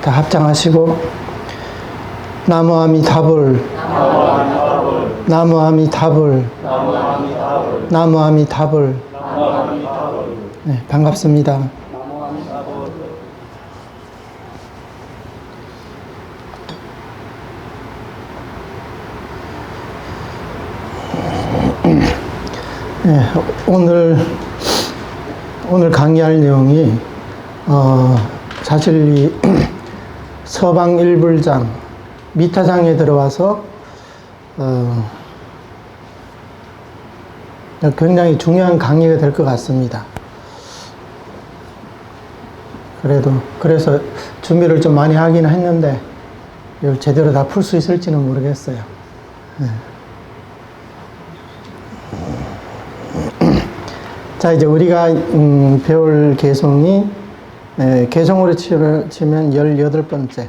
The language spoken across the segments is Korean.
다 합장하시고 나무아미타불 나무아미타불 나무아미타불. 네, 반갑습니다. 네, 오늘 강의할 내용이 사실 이 서방 일불장 미타장에 들어와서 굉장히 중요한 강의가 될 것 같습니다. 그래서 준비를 좀 많이 하긴 했는데 이걸 제대로 다 풀 수 있을지는 모르겠어요. 네. 자, 이제 우리가 배울 개성이 개성으로 치면 18번째.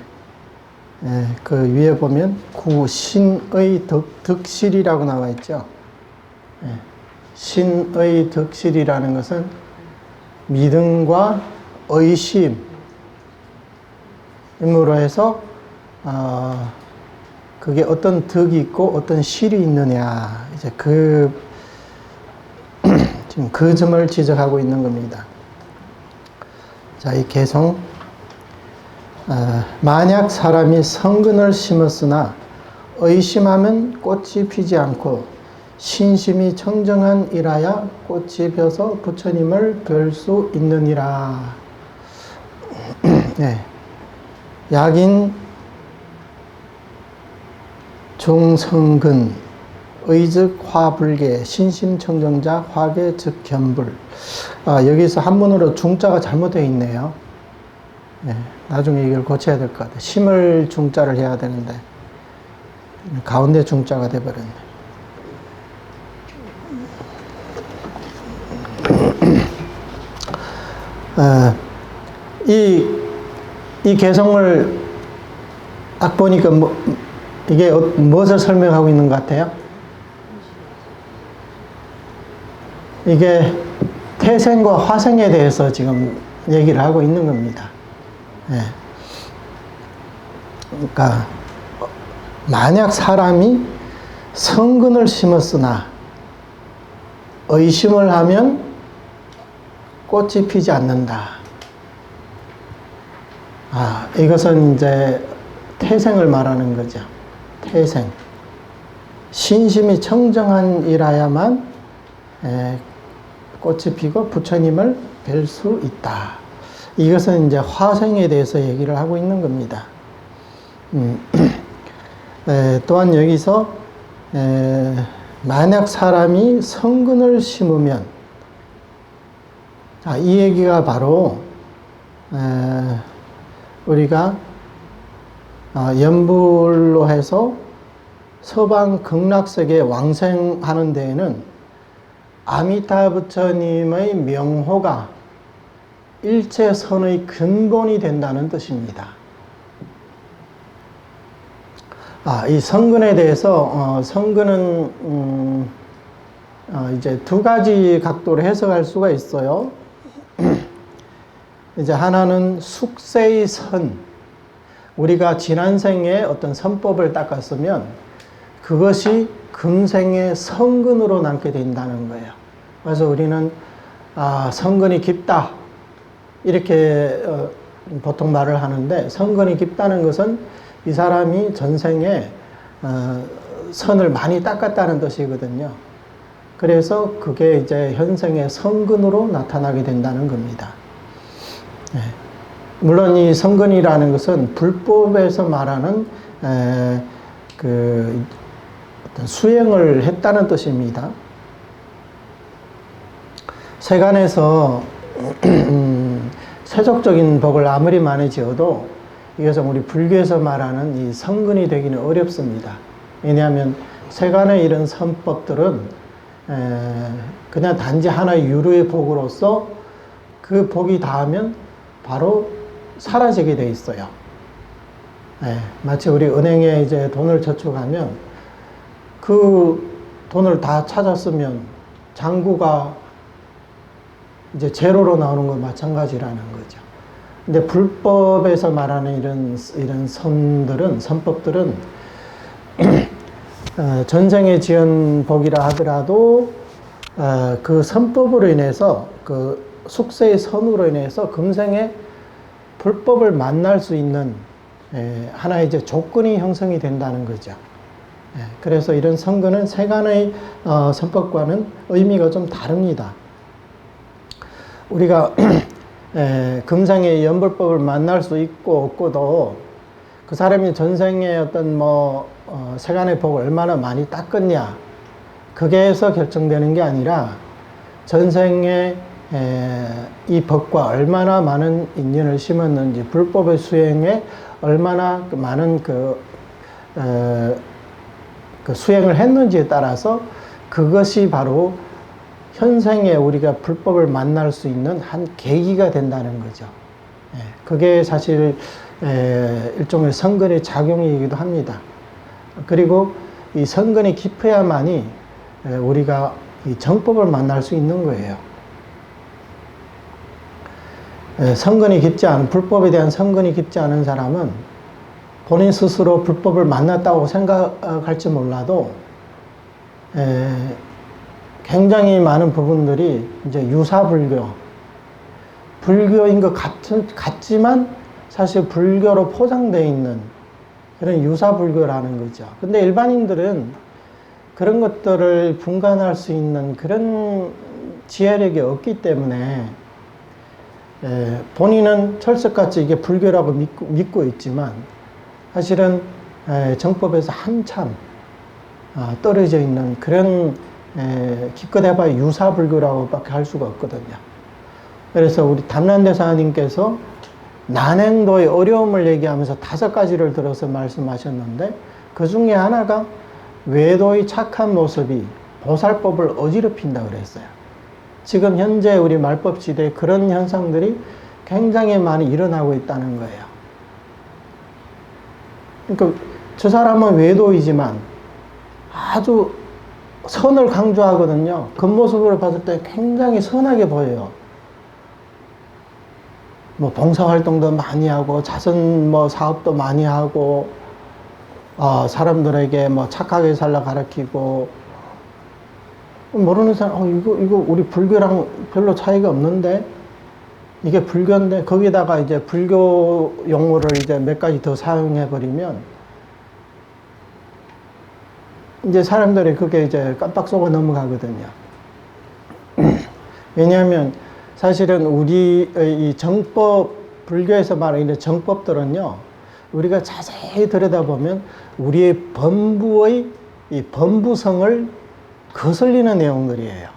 그 위에 보면 구신의 덕실이라고 나와 있죠. 신의 덕실이라는 것은 믿음과 의심으로 해서 그게 어떤 덕이 있고 어떤 실이 있느냐, 이제 지금 그 점을 지적하고 있는 겁니다. 자, 이 개성. 만약 사람이 성근을 심었으나 의심하면 꽃이 피지 않고 신심이 청정한 이라야 꽃이 펴서 부처님을 뵐 수 있느니라. 네. 약인 중성근 의즉 화불계 신심청정자 화계 즉 견불. 여기서 한문으로 중자가 잘못되어 있네요. 네, 나중에 이걸 고쳐야 될 것 같아요. 심을 중자를 해야 되는데 가운데 중자가 돼버렸네. 이 개성을 딱 보니까 이게 무엇을 설명하고 있는 것 같아요? 이게 태생과 화생에 대해서 지금 얘기를 하고 있는 겁니다. 네. 그러니까 만약 사람이 성근을 심었으나 의심을 하면 꽃이 피지 않는다. 이것은 이제 태생을 말하는 거죠. 태생. 신심이 청정한 이라야만 꽃이 피고 부처님을 뵐 수 있다. 이것은 이제 화생에 대해서 얘기를 하고 있는 겁니다. 또한 여기서 만약 사람이 성근을 심으면, 자, 이 얘기가 바로 우리가 연불로 해서 서방 극락세계 왕생하는 데에는 아미타 부처님의 명호가 일체선의 근본이 된다는 뜻입니다. 이 성근에 대해서 성근은 이제 두 가지 각도로 해석할 수가 있어요. 이제 하나는 숙세의 선. 우리가 지난 생에 어떤 선법을 닦았으면 그것이 금생의 성근으로 남게 된다는 거예요. 그래서 우리는 성근이 깊다 이렇게 보통 말을 하는데, 성근이 깊다는 것은 이 사람이 전생에 선을 많이 닦았다는 뜻이거든요. 그래서 그게 이제 현생의 성근으로 나타나게 된다는 겁니다. 네. 물론 이 성근이라는 것은 불법에서 말하는 어떤 수행을 했다는 뜻입니다. 세간에서 세속적인 복을 아무리 많이 지어도 이것은 우리 불교에서 말하는 이 성근이 되기는 어렵습니다. 왜냐하면 세간의 이런 선법들은 그냥 단지 하나의 유료의 복으로서 그 복이 닿으면 바로 사라지게 돼 있어요. 마치 우리 은행에 이제 돈을 저축하면 그 돈을 다 찾았으면 잔고가 이제 제로로 나오는 건 마찬가지라는 거죠. 근데 불법에서 말하는 이런 선법들은 전생에 지은 복이라 하더라도 그 선법으로 인해서 그 숙세의 선으로 인해서 금생에 불법을 만날 수 있는 하나의 이제 조건이 형성이 된다는 거죠. 그래서 이런 선근은 세간의 선법과는 의미가 좀 다릅니다. 우리가 금생에 연불법을 만날 수 있고 없고도 그 사람이 전생에 어떤 세간의 복을 얼마나 많이 닦았냐, 그게에서 결정되는 게 아니라 전생에 이 법과 얼마나 많은 인연을 심었는지, 불법의 수행에 얼마나 많은 그 수행을 했는지에 따라서 그것이 바로 현생에 우리가 불법을 만날 수 있는 한 계기가 된다는 거죠. 그게 사실 일종의 선근의 작용이기도 합니다. 그리고 이 선근이 깊어야만이 우리가 이 정법을 만날 수 있는 거예요. 선근이 깊지 않은, 불법에 대한 선근이 깊지 않은 사람은 본인 스스로 불법을 만났다고 생각할지 몰라도 굉장히 많은 부분들이 이제 유사불교, 불교인 것 같지만 사실 불교로 포장되어 있는 그런 유사불교라는 거죠. 근데 일반인들은 그런 것들을 분간할 수 있는 그런 지혜력이 없기 때문에 본인은 철석같이 이게 불교라고 믿고 있지만 사실은 정법에서 한참 떨어져 있는 그런 기껏 해봐야 유사불교라고밖에 할 수가 없거든요. 그래서 우리 담란대사님께서 난행도의 어려움을 얘기하면서 5가지를 들어서 말씀하셨는데 그 중에 하나가 외도의 착한 모습이 보살법을 어지럽힌다 그랬어요. 지금 현재 우리 말법 시대에 그런 현상들이 굉장히 많이 일어나고 있다는 거예요. 그러니까 저 사람은 외도이지만 아주 선을 강조하거든요. 겉모습으로 봤을 때 굉장히 선하게 보여요. 봉사활동도 많이 하고, 자선 사업도 많이 하고, 사람들에게 착하게 살라 가르치고, 모르는 사람, 이거 우리 불교랑 별로 차이가 없는데? 이게 불교인데, 거기다가 이제 불교 용어를 이제 몇 가지 더 사용해버리면, 이제 사람들이 그게 이제 깜빡 속아 넘어가거든요. 왜냐하면 사실은 우리 이 정법, 불교에서 말하는 정법들은요, 우리가 자세히 들여다보면 우리의 범부의 이 범부성을 거슬리는 내용들이에요.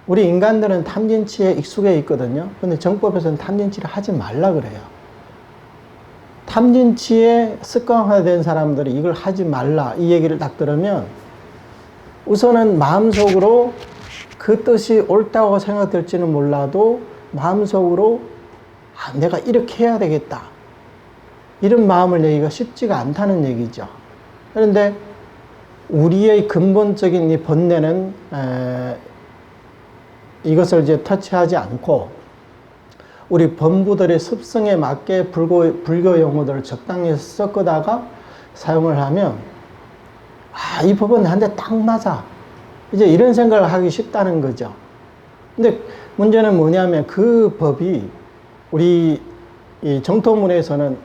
우리 인간들은 탐진치에 익숙해 있거든요. 근데 정법에서는 탐진치를 하지 말라 그래요. 탐진치에 습관화된 사람들이 이걸 하지 말라 이 얘기를 딱 들으면 우선은 마음속으로 그 뜻이 옳다고 생각될지는 몰라도 마음속으로 내가 이렇게 해야 되겠다 이런 마음을 내기가 쉽지가 않다는 얘기죠. 그런데 우리의 근본적인 이 번뇌는 이것을 이제 터치하지 않고 우리 범부들의 습성에 맞게 불교 용어들을 적당히 섞어다가 사용을 하면 이 법은 나한테 딱 맞아. 이제 이런 생각을 하기 쉽다는 거죠. 근데 문제는 뭐냐면 그 법이 우리 이 정토문에서는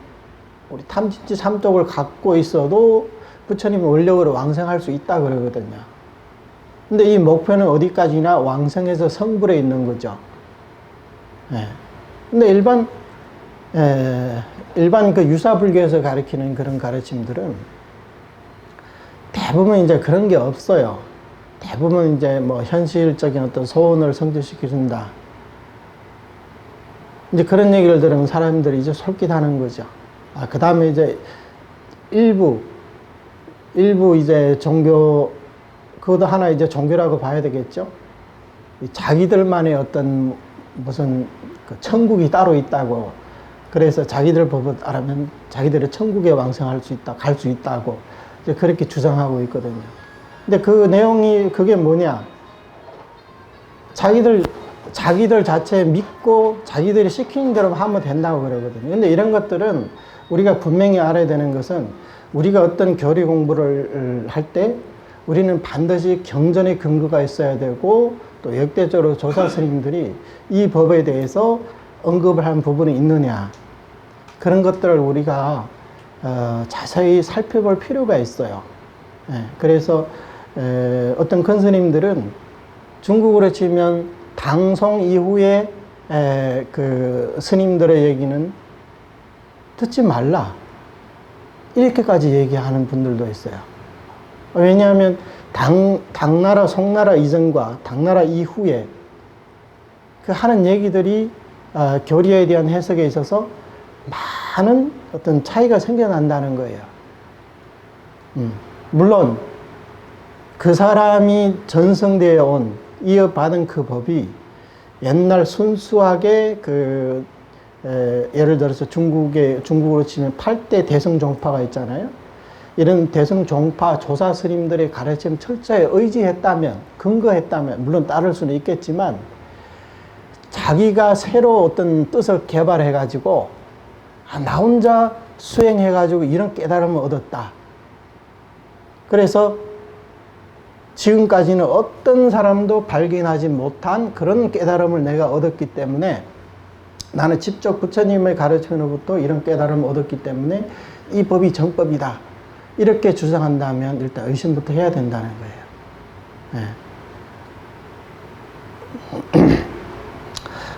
우리 탐진치 삼독을 갖고 있어도 부처님이 원력으로 왕생할 수 있다 그러거든요. 근데 이 목표는 어디까지나 왕생해서 성불에 있는 거죠. 근데 일반 그 유사불교에서 가르치는 그런 가르침들은 대부분 이제 그런 게 없어요. 대부분 이제 현실적인 어떤 소원을 성취시켜준다. 이제 그런 얘기를 들으면 사람들이 이제 솔깃하는 거죠. 그 다음에 이제 일부 이제 종교, 그것도 하나 이제 종교라고 봐야 되겠죠. 자기들만의 어떤 무슨 천국이 따로 있다고. 그래서 자기들 법을 알면 자기들의 천국에 왕생할 수 있다, 갈 수 있다고 이제 그렇게 주장하고 있거든요. 근데 그 내용이 그게 뭐냐? 자기들 자기들 자체 믿고 자기들이 시키는 대로 하면 된다고 그러거든요. 근데 이런 것들은 우리가 분명히 알아야 되는 것은 우리가 어떤 교리 공부를 할 때 우리는 반드시 경전의 근거가 있어야 되고 또 역대적으로 조사 스님들이 이 법에 대해서 언급을 한 부분이 있느냐, 그런 것들을 우리가 자세히 살펴볼 필요가 있어요. 그래서 어떤 큰 스님들은 중국으로 치면 당송 이후에 그 스님들의 얘기는 듣지 말라, 이렇게까지 얘기하는 분들도 있어요. 왜냐하면 당나라 송나라 이전과 당나라 이후에 그 하는 얘기들이 교리에 대한 해석에 있어서 많은 어떤 차이가 생겨난다는 거예요. 물론 그 사람이 전승되어 온, 이어받은 그 법이 옛날 순수하게 예를 들어서 중국으로 치면 8대 대승종파가 있잖아요. 이런 대승종파 조사 스님들의 가르침 철저히 의지했다면, 근거했다면, 물론 따를 수는 있겠지만, 자기가 새로 어떤 뜻을 개발해가지고, 나 혼자 수행해가지고 이런 깨달음을 얻었다. 그래서 지금까지는 어떤 사람도 발견하지 못한 그런 깨달음을 내가 얻었기 때문에, 나는 직접 부처님의 가르침으로부터 이런 깨달음을 얻었기 때문에 이 법이 정법이다, 이렇게 주장한다면 일단 의심부터 해야 된다는 거예요.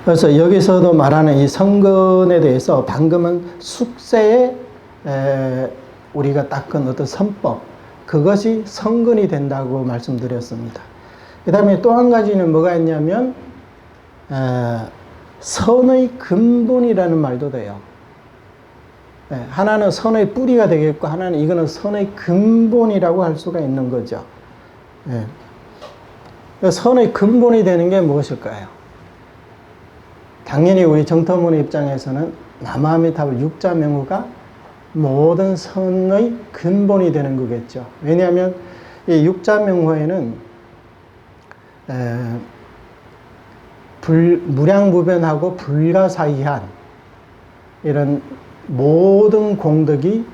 그래서 여기서도 말하는 이 성근에 대해서 방금은 숙세에 우리가 닦은 어떤 선법, 그것이 성근이 된다고 말씀드렸습니다. 그 다음에 또 한 가지는 뭐가 있냐면 선의 근본이라는 말도 돼요. 하나는 선의 뿌리가 되겠고, 하나는 이거는 선의 근본이라고 할 수가 있는 거죠. 선의 근본이 되는 게 무엇일까요? 당연히 우리 정토문의 입장에서는 남아미타불 육자명호가 모든 선의 근본이 되는 거겠죠. 왜냐하면 이 육자명호에는 무량무변하고 불가사의한 이런 모든 공덕이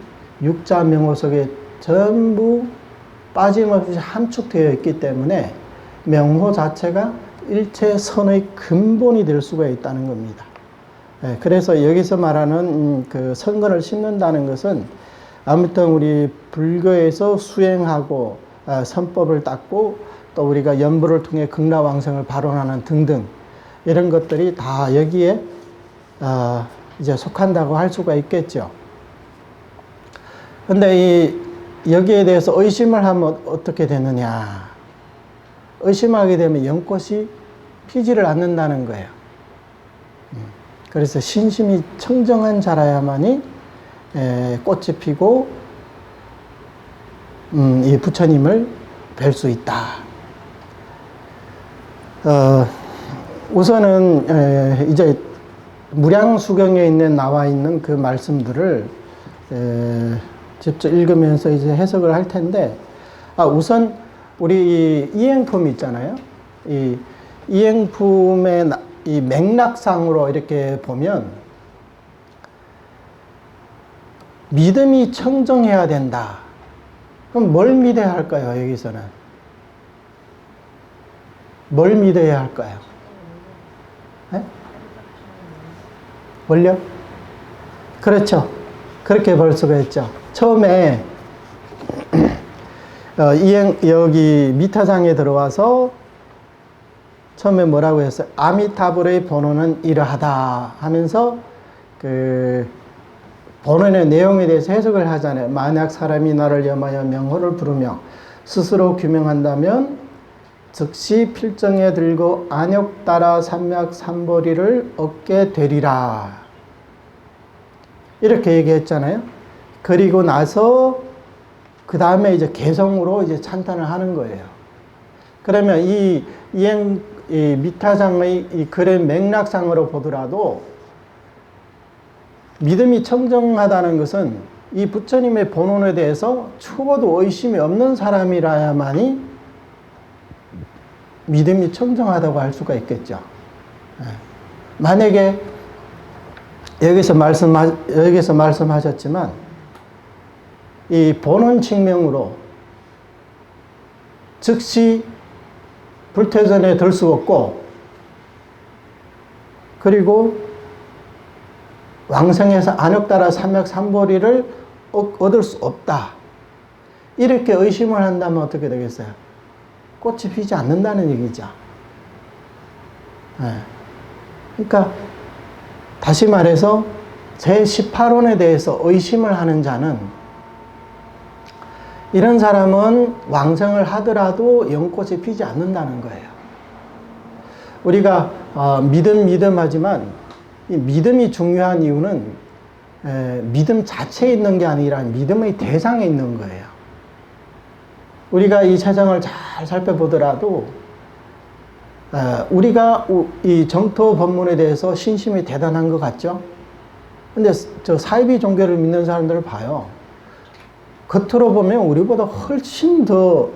육자명호 속에 전부 빠짐없이 함축되어 있기 때문에 명호 자체가 일체 선의 근본이 될 수가 있다는 겁니다. 그래서 여기서 말하는 그 선근을 심는다는 것은 아무튼 우리 불교에서 수행하고 선법을 닦고 또 우리가 연부를 통해 극락왕성을 발언하는 등등 이런 것들이 다 여기에 이제 속한다고 할 수가 있겠죠. 근데 여기에 대해서 의심을 하면 어떻게 되느냐. 의심하게 되면 연꽃이 피지를 않는다는 거예요. 그래서 신심이 청정한 자라야만이 꽃이 피고 이 부처님을 뵐 수 있다. 우선은 이제 무량수경에 나와 있는 그 말씀들을 직접 읽으면서 이제 해석을 할 텐데, 우선 우리 이행품 있잖아요. 이 이행품의 이 맥락상으로 이렇게 보면 믿음이 청정해야 된다. 그럼 뭘 믿어야 할까요? 여기서는 뭘 믿어야 할까요? 네? 뭘요? 그렇죠. 그렇게 볼 수가 있죠. 처음에 여기 미타장에 들어와서 처음에 뭐라고 했어요? 아미타불의 본원은 이러하다 하면서 그 본원의 내용에 대해서 해석을 하잖아요. 만약 사람이 나를 염하여 명호를 부르며 스스로 규명한다면 즉시 필정에 들고 안욕 따라 삼약 삼보리를 얻게 되리라. 이렇게 얘기했잖아요. 그리고 나서 그 다음에 이제 개성으로 이제 찬탄을 하는 거예요. 그러면 이 미타장의 이 글의 맥락상으로 보더라도 믿음이 청정하다는 것은 이 부처님의 본원에 대해서 추구도 의심이 없는 사람이라야만이 믿음이 청정하다고 할 수가 있겠죠. 만약에 여기서 말씀하셨지만 이 본원 칙명으로 즉시 불태전에 들 수 없고 그리고 왕성에서 안욕따라 삼맥삼보리를 얻을 수 없다. 이렇게 의심을 한다면 어떻게 되겠어요? 꽃이 피지 않는다는 얘기죠. 네. 그러니까 다시 말해서 제18원에 대해서 의심을 하는 자는 이런 사람은 왕성을 하더라도 연꽃이 피지 않는다는 거예요. 우리가 믿음 하지만 이 믿음이 중요한 이유는 믿음 자체에 있는 게 아니라 믿음의 대상에 있는 거예요. 우리가 이 세상을 잘 살펴보더라도 우리가 이 정토 법문에 대해서 신심이 대단한 것 같죠? 근데 저 사이비 종교를 믿는 사람들을 봐요. 겉으로 보면 우리보다 훨씬 더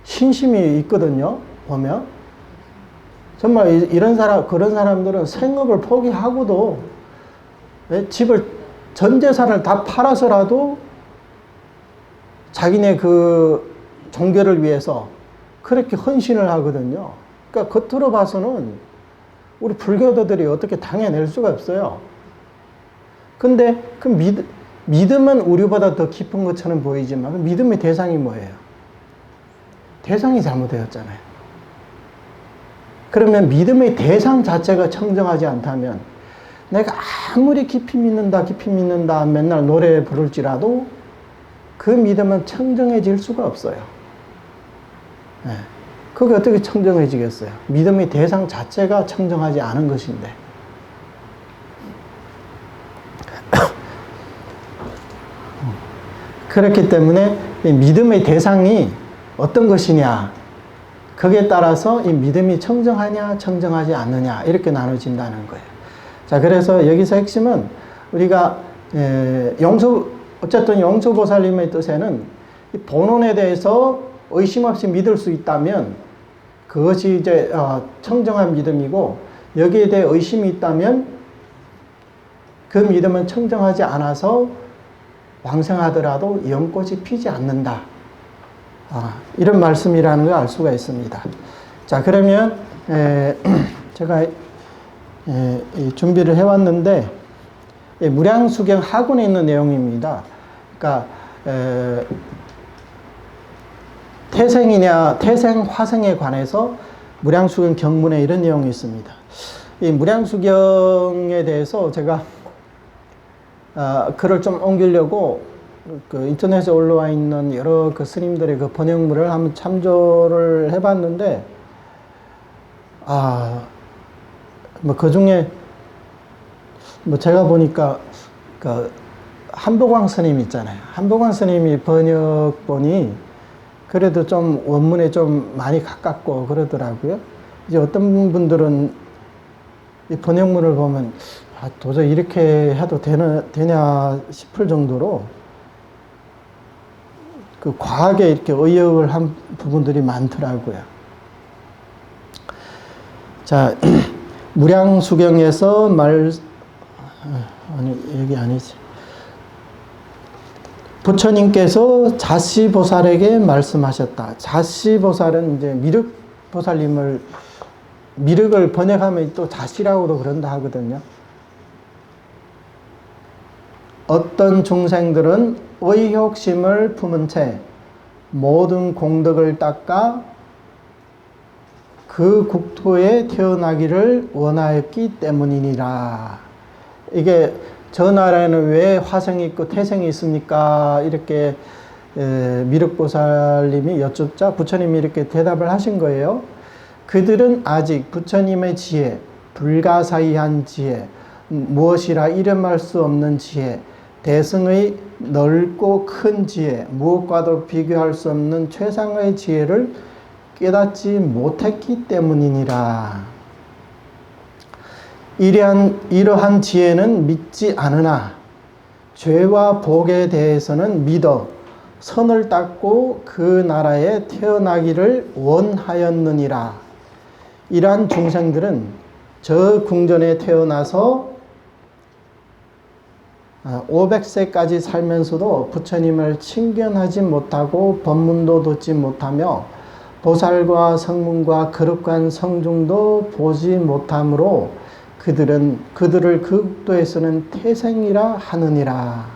신심이 있거든요. 보면 정말 그런 사람들은 생업을 포기하고도 집을 전 재산을 다 팔아서라도 자기네 그 종교를 위해서 그렇게 헌신을 하거든요. 그러니까 겉으로 봐서는 우리 불교도들이 어떻게 당해낼 수가 없어요. 근데 그 믿음은 우리보다 더 깊은 것처럼 보이지만 그 믿음의 대상이 뭐예요? 대상이 잘못되었잖아요. 그러면 믿음의 대상 자체가 청정하지 않다면 내가 아무리 깊이 믿는다 맨날 노래 부를지라도 그 믿음은 청정해질 수가 없어요. 네. 그게 어떻게 청정해지겠어요? 믿음의 대상 자체가 청정하지 않은 것인데. 그렇기 때문에 이 믿음의 대상이 어떤 것이냐, 거기에 따라서 이 믿음이 청정하냐, 청정하지 않느냐, 이렇게 나눠진다는 거예요. 자, 그래서 여기서 핵심은 우리가, 어쨌든 용서보살님의 뜻에는 이 본원에 대해서 의심 없이 믿을 수 있다면 그것이 이제, 청정한 믿음이고, 여기에 대해 의심이 있다면 그 믿음은 청정하지 않아서 왕성하더라도 연꽃이 피지 않는다. 이런 말씀이라는 걸 알 수가 있습니다. 자, 그러면 제가 준비를 해왔는데 무량수경 하군에 있는 내용입니다. 그러니까 태생 화생에 관해서 무량수경 경문에 이런 내용이 있습니다. 이 무량수경에 대해서 제가 글을 좀 옮기려고 그 인터넷에 올라와 있는 여러 그 스님들의 그 번역물을 한번 참조를 해봤는데, 뭐 그 중에 뭐 제가 보니까 그 한보광 스님 있잖아요. 한보광 스님이 번역본이 그래도 좀 원문에 좀 많이 가깝고 그러더라고요. 이제 어떤 분들은 이 번역물을 보면 도저히 이렇게 해도 되냐 싶을 정도로 그 과하게 이렇게 의역을 한 부분들이 많더라고요. 자, 무량수경에서 여기 아니지. 부처님께서 자시보살에게 말씀하셨다. 자시보살은 이제 미륵보살님을, 미륵을 번역하면 또 자시라고도 그런다 하거든요. 어떤 중생들은 의욕심을 품은 채 모든 공덕을 닦아 그 국토에 태어나기를 원하였기 때문이니라. 이게 저 나라에는 왜 화생이 있고 태생이 있습니까? 이렇게 미륵보살님이 여쭙자 부처님이 이렇게 대답을 하신 거예요. 그들은 아직 부처님의 지혜, 불가사의한 지혜, 무엇이라 이름할 수 없는 지혜, 대승의 넓고 큰 지혜, 무엇과도 비교할 수 없는 최상의 지혜를 깨닫지 못했기 때문이니라. 이러한 지혜는 믿지 않으나 죄와 복에 대해서는 믿어 선을 닦고 그 나라에 태어나기를 원하였느니라. 이러한 중생들은 저 궁전에 태어나서 500세까지 살면서도 부처님을 친견하지 못하고 법문도 듣지 못하며 보살과 성문과 거룩한 성중도 보지 못하므로 그들을 그 국도에서는 태생이라 하느니라.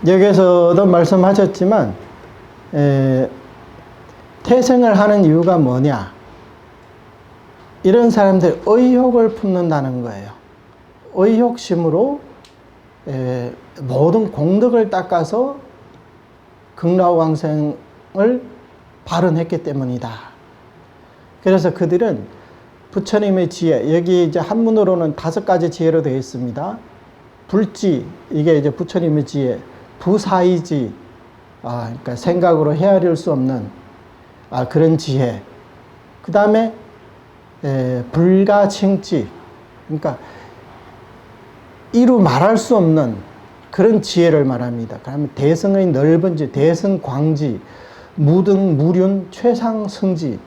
여기에서도 말씀하셨지만 태생을 하는 이유가 뭐냐? 이런 사람들이 의욕을 품는다는 거예요. 의욕심으로 모든 공덕을 닦아서 극락왕생을 발언했기 때문이다. 그래서 그들은 부처님의 지혜, 여기 이제 한문으로는 5가지 지혜로 되어 있습니다. 불지, 이게 이제 부처님의 지혜, 부사이지, 그러니까 생각으로 헤아릴 수 없는 그런 지혜. 그 다음에 불가칭지, 그러니까 이루 말할 수 없는 그런 지혜를 말합니다. 그러면 대승의 넓은 지, 대승광지, 무등무륜 최상승지.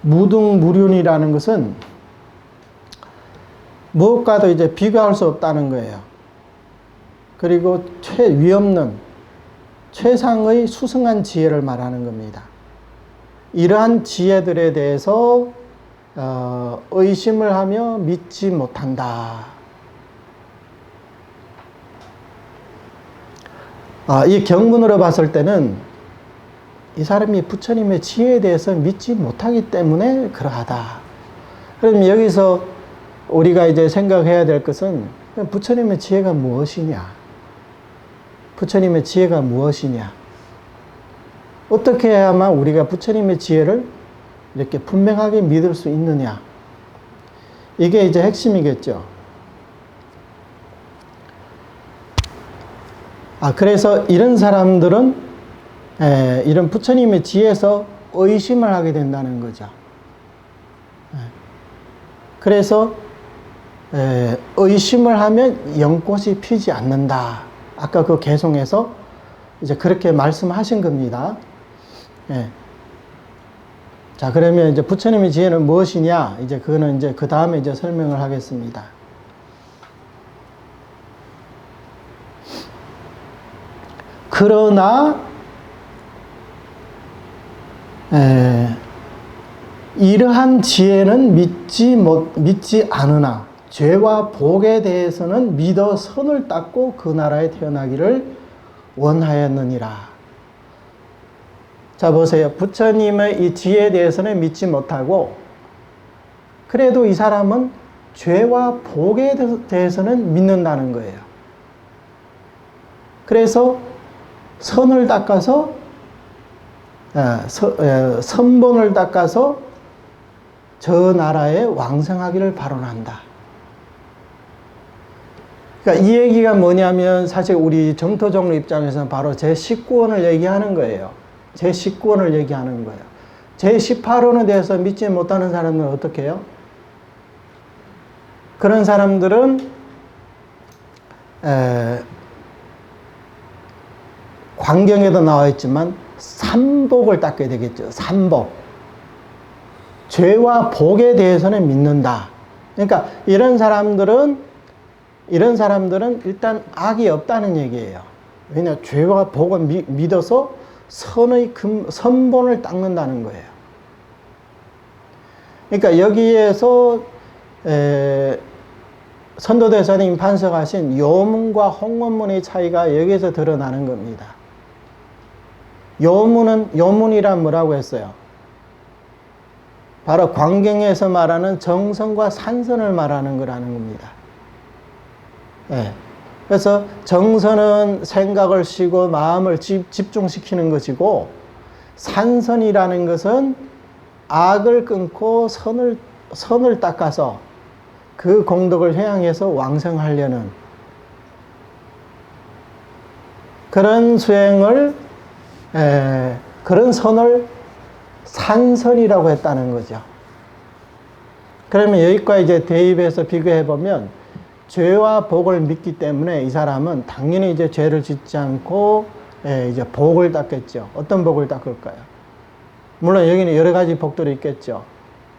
무등무륜이라는 것은 무엇과도 이제 비교할 수 없다는 거예요. 그리고 위없는 최상의 수승한 지혜를 말하는 겁니다. 이러한 지혜들에 대해서 의심을 하며 믿지 못한다. 이 경문으로 봤을 때는 이 사람이 부처님의 지혜에 대해서 믿지 못하기 때문에 그러하다. 그럼 여기서 우리가 이제 생각해야 될 것은 부처님의 지혜가 무엇이냐? 부처님의 지혜가 무엇이냐? 어떻게 해야만 우리가 부처님의 지혜를 이렇게 분명하게 믿을 수 있느냐? 이게 이제 핵심이겠죠. 그래서 이런 사람들은 이런 부처님의 지혜에서 의심을 하게 된다는 거죠. 그래서 의심을 하면 연꽃이 피지 않는다. 아까 그 개송에서 이제 그렇게 말씀하신 겁니다. 자, 그러면 이제 부처님의 지혜는 무엇이냐? 이제 그거는 이제 그 다음에 이제 설명을 하겠습니다. 그러나 이러한 지혜는 믿지 않으나 죄와 복에 대해서는 믿어 선을 닦고 그 나라에 태어나기를 원하였느니라. 자, 보세요. 부처님의 이 지혜에 대해서는 믿지 못하고 그래도 이 사람은 죄와 복에 대해서는 믿는다는 거예요. 그래서 선을 닦아서 선본을 닦아서 저 나라에 왕생하기를 발언한다. 그러니까 이 얘기가 뭐냐면 사실 우리 정토종로 입장에서는 바로 제19원을 얘기하는 거예요. 제19원을 얘기하는 거예요. 제18원에 대해서 믿지 못하는 사람들은 어떻게 해요? 그런 사람들은 광경에도 나와 있지만 삼복을 닦게 되겠죠. 삼복. 죄와 복에 대해서는 믿는다. 그러니까 이런 사람들은 일단 악이 없다는 얘기예요. 왜냐, 죄와 복을 믿어서 선본을 닦는다는 거예요. 그러니까 여기에서 선도대사님 판석하신 요문과 홍원문의 차이가 여기에서 드러나는 겁니다. 요문이란 뭐라고 했어요? 바로 광경에서 말하는 정선과 산선을 말하는 거라는 겁니다. 그래서 정선은 생각을 쉬고 마음을 집중시키는 것이고, 산선이라는 것은 악을 끊고 선을 닦아서 그 공덕을 회양해서 왕성하려는 그런 수행을, 그런 선을 산선이라고 했다는 거죠. 그러면 여기과 이제 대입해서 비교해 보면, 죄와 복을 믿기 때문에 이 사람은 당연히 이제 죄를 짓지 않고 이제 복을 닦겠죠. 어떤 복을 닦을까요? 물론 여기는 여러 가지 복들이 있겠죠.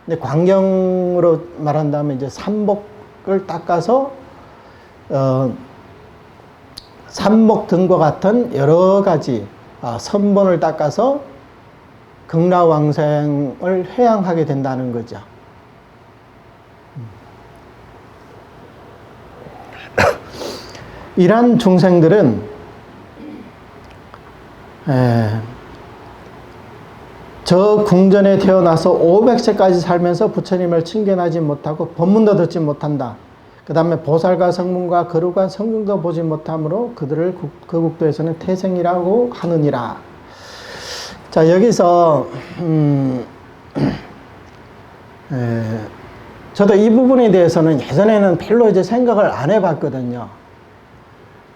근데 광경으로 말한다면 이제 삼복을 닦아서 삼복 등과 같은 여러 가지 선본을 닦아서 극락왕생을 회양하게 된다는 거죠. 이러한 중생들은 저 궁전에 태어나서 500세까지 살면서 부처님을 칭견하지 못하고 법문도 듣지 못한다. 그 다음에 보살과 성문과 거룩한 성경도 보지 못하므로 그들을 그 국도에서는 태생이라고 하느니라. 자, 여기서 저도 이 부분에 대해서는 예전에는 별로 이제 생각을 안 해봤거든요.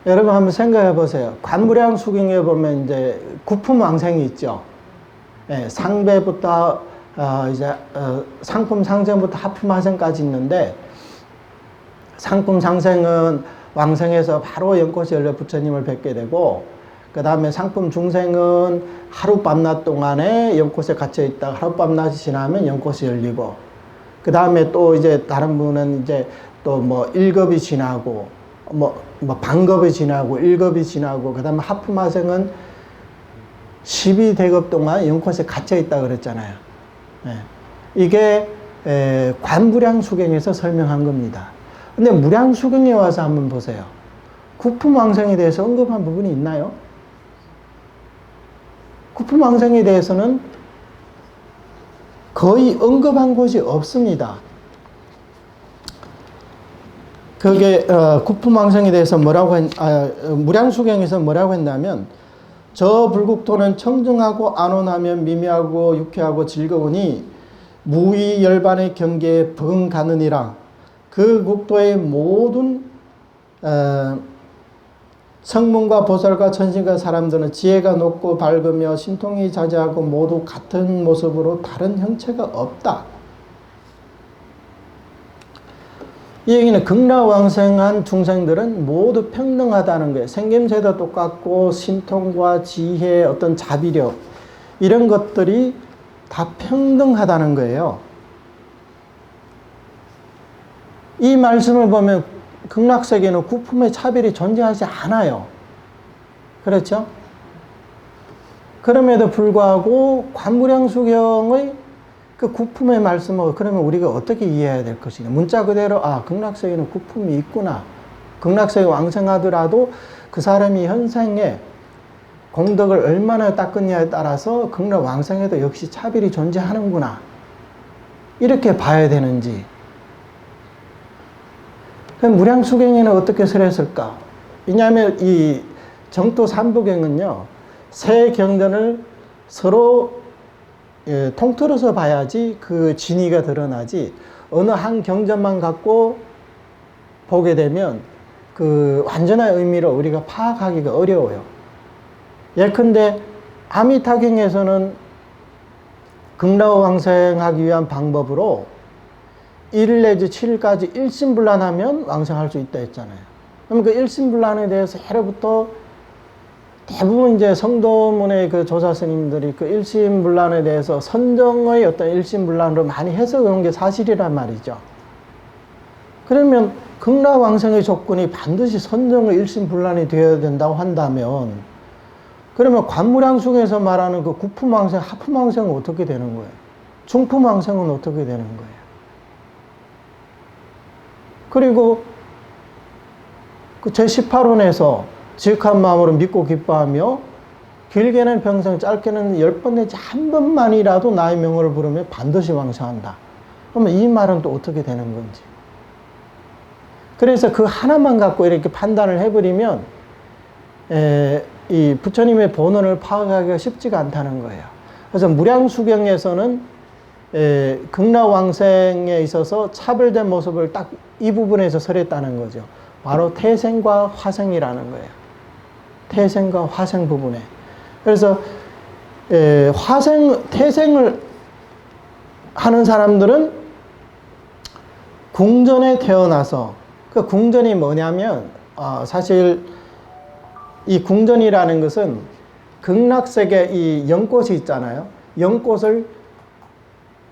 여러분 한번 생각해 보세요. 관무량 수경에 보면 이제 구품왕생이 있죠. 상배부터 이제 상품 상생부터 하품 하생까지 있는데, 상품 상생은 왕생에서 바로 연꽃이 열려 부처님을 뵙게 되고, 그 다음에 상품 중생은 하룻밤낮 동안에 연꽃에 갇혀 있다가 하룻밤낮이 지나면 연꽃이 열리고, 그 다음에 또 이제 다른 분은 이제 또 뭐 1급이 지나고, 뭐 반급이 지나고, 1급이 지나고, 그 다음에 하품하생은 12대급 동안 연꽃에 갇혀 있다 그랬잖아요. 이게 관무량수경에서 설명한 겁니다. 근데 무량수경에 와서 한번 보세요. 구품왕생에 대해서 언급한 부분이 있나요? 구품왕생에 대해서는 거의 언급한 곳이 없습니다. 그게 구품왕생에 대해서 무량수경에서 뭐라고 했냐면, 저 불국토는 청정하고 안온하며 미묘하고 유쾌하고 즐거우니 무의 열반의 경계에 버금가느니라. 그 국토의 모든 성문과 보살과 천신과 사람들은 지혜가 높고 밝으며 신통이 자제하고 모두 같은 모습으로 다른 형체가 없다. 이 얘기는 극락왕생한 중생들은 모두 평등하다는 거예요. 생김새도 똑같고 신통과 지혜, 어떤 자비력 이런 것들이 다 평등하다는 거예요. 이 말씀을 보면 극락세계는 구품의 차별이 존재하지 않아요. 그렇죠? 그럼에도 불구하고 관무량수경의 그 구품의 말씀을 그러면 우리가 어떻게 이해해야 될 것이냐. 문자 그대로 극락세계는 구품이 있구나. 극락세계 왕생하더라도 그 사람이 현생에 공덕을 얼마나 닦느냐에 따라서 극락왕생에도 역시 차별이 존재하는구나. 이렇게 봐야 되는지. 그럼 무량수경에는 어떻게 설했을까? 왜냐하면 이 정토 삼부경은요, 세 경전을 서로 통틀어서 봐야지 그 진위가 드러나지, 어느 한 경전만 갖고 보게 되면 그 완전한 의미를 우리가 파악하기가 어려워요. 예컨대 아미타경에서는 극락왕생하기 위한 방법으로 1일 내지 7일까지 일심불란하면 왕생할 수 있다 했잖아요. 그럼 그 일심불란에 대해서 예로부터 대부분 이제 성도문의 그 조사 스님들이 그 일심불란에 대해서 선정의 어떤 일심불란으로 많이 해석해 온 게 사실이란 말이죠. 그러면 극락왕생의 조건이 반드시 선정의 일심불란이 되어야 된다고 한다면, 그러면 관무량수경에서 말하는 그 구품왕생, 하품왕생은 어떻게 되는 거예요? 중품왕생은 어떻게 되는 거예요? 그리고 그 제18원에서 지극한 마음으로 믿고 기뻐하며 길게는 평생, 짧게는 10번 내지 한 번만이라도 나의 명을 부르며 반드시 왕생한다. 그러면 이 말은 또 어떻게 되는 건지. 그래서 그 하나만 갖고 이렇게 판단을 해버리면 이 부처님의 본원을 파악하기가 쉽지가 않다는 거예요. 그래서 무량수경에서는 극락왕생에 있어서 차별된 모습을 딱 이 부분에서 설했다는 거죠. 바로 태생과 화생이라는 거예요. 태생과 화생 부분에. 그래서 태생을 하는 사람들은 궁전에 태어나서, 그 궁전이 뭐냐면 사실 이 궁전이라는 것은 극락세계 이 연꽃이 있잖아요. 연꽃을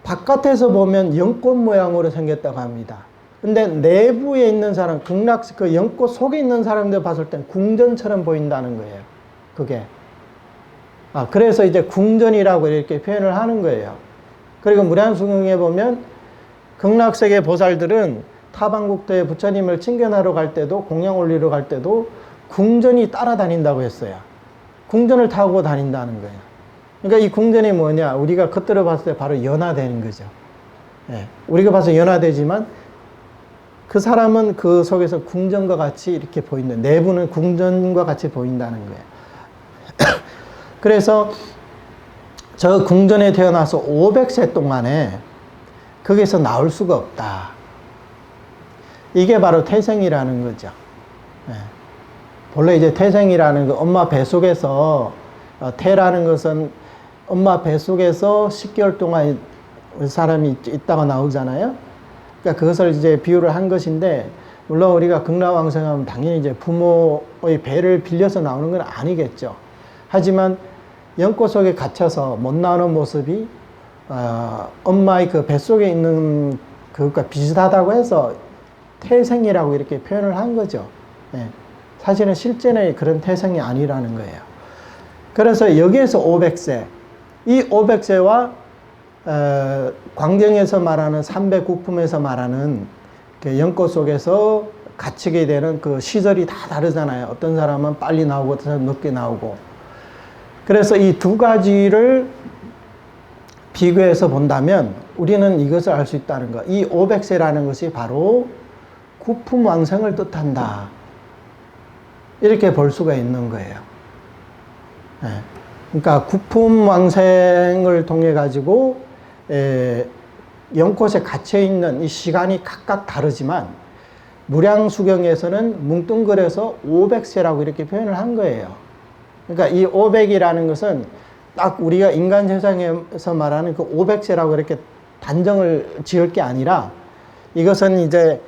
바깥에서 보면 연꽃 모양으로 생겼다고 합니다. 근데 내부에 있는 사람, 그 연꽃 속에 있는 사람들 봤을 땐 궁전처럼 보인다는 거예요. 그게. 그래서 이제 궁전이라고 이렇게 표현을 하는 거예요. 그리고 무량수경에 보면 극락세계 보살들은 타방국토에 부처님을 친견하러 갈 때도, 공양 올리러 갈 때도 궁전이 따라다닌다고 했어요. 궁전을 타고 다닌다는 거예요. 그러니까 이 궁전이 뭐냐? 우리가 겉들어 봤을 때 바로 연화되는 거죠. 예, 우리가 봐서 연화되지만 그 사람은 그 속에서 궁전과 같이 이렇게 보인다. 내부는 궁전과 같이 보인다는 거예요. 그래서 저 궁전에 태어나서 500세 동안에 거기서 나올 수가 없다. 이게 바로 태생이라는 거죠. 예. 본래 이제 태생이라는 거, 엄마 뱃속에서, 태라는 것은 엄마 뱃속에서 10개월 동안 사람이 있다가 나오잖아요. 그러니까 그것을 이제 비유를 한 것인데, 물론 우리가 극락왕생하면 당연히 이제 부모의 배를 빌려서 나오는 건 아니겠죠. 하지만 연꽃 속에 갇혀서 못 나오는 모습이 엄마의 그 뱃속에 있는 그것과 비슷하다고 해서 태생이라고 이렇게 표현을 한 거죠. 예. 사실은 실제는 그런 태생이 아니라는 거예요. 그래서 여기에서 500세, 이 500세와 광경에서 말하는 300구품에서 말하는 그 연꽃 속에서 갇히게 되는 그 시절이 다 다르잖아요. 어떤 사람은 빨리 나오고 어떤 사람은 늦게 나오고. 그래서 이 두 가지를 비교해서 본다면 우리는 이것을 알 수 있다는 거. 이 500세라는 것이 바로 구품왕생을 뜻한다. 이렇게 볼 수가 있는 거예요. 예. 그러니까 구품왕생을 통해 가지고 연꽃에 갇혀있는 이 시간이 각각 다르지만 무량수경에서는 뭉뚱그려서 500세라고 이렇게 표현을 한 거예요. 그러니까 이 500이라는 것은 딱 우리가 인간 세상에서 말하는 그 500세라고 이렇게 단정을 지을 게 아니라 이것은 이제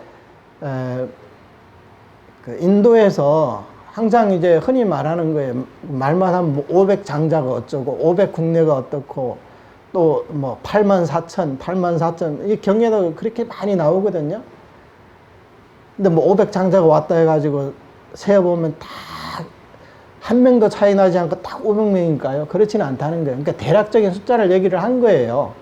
그 인도에서 항상 이제 흔히 말하는 거예요. 말만 하면 500장자가 어쩌고 500국내가 어떻고 또 뭐 84,000, 84,000 이 경에도 그렇게 많이 나오거든요. 근데 뭐 500장자가 왔다 해가지고 세어보면 다 한 명도 차이 나지 않고 딱 500명인가요? 그렇지는 않다는 거예요. 그러니까 대략적인 숫자를 얘기를 한 거예요.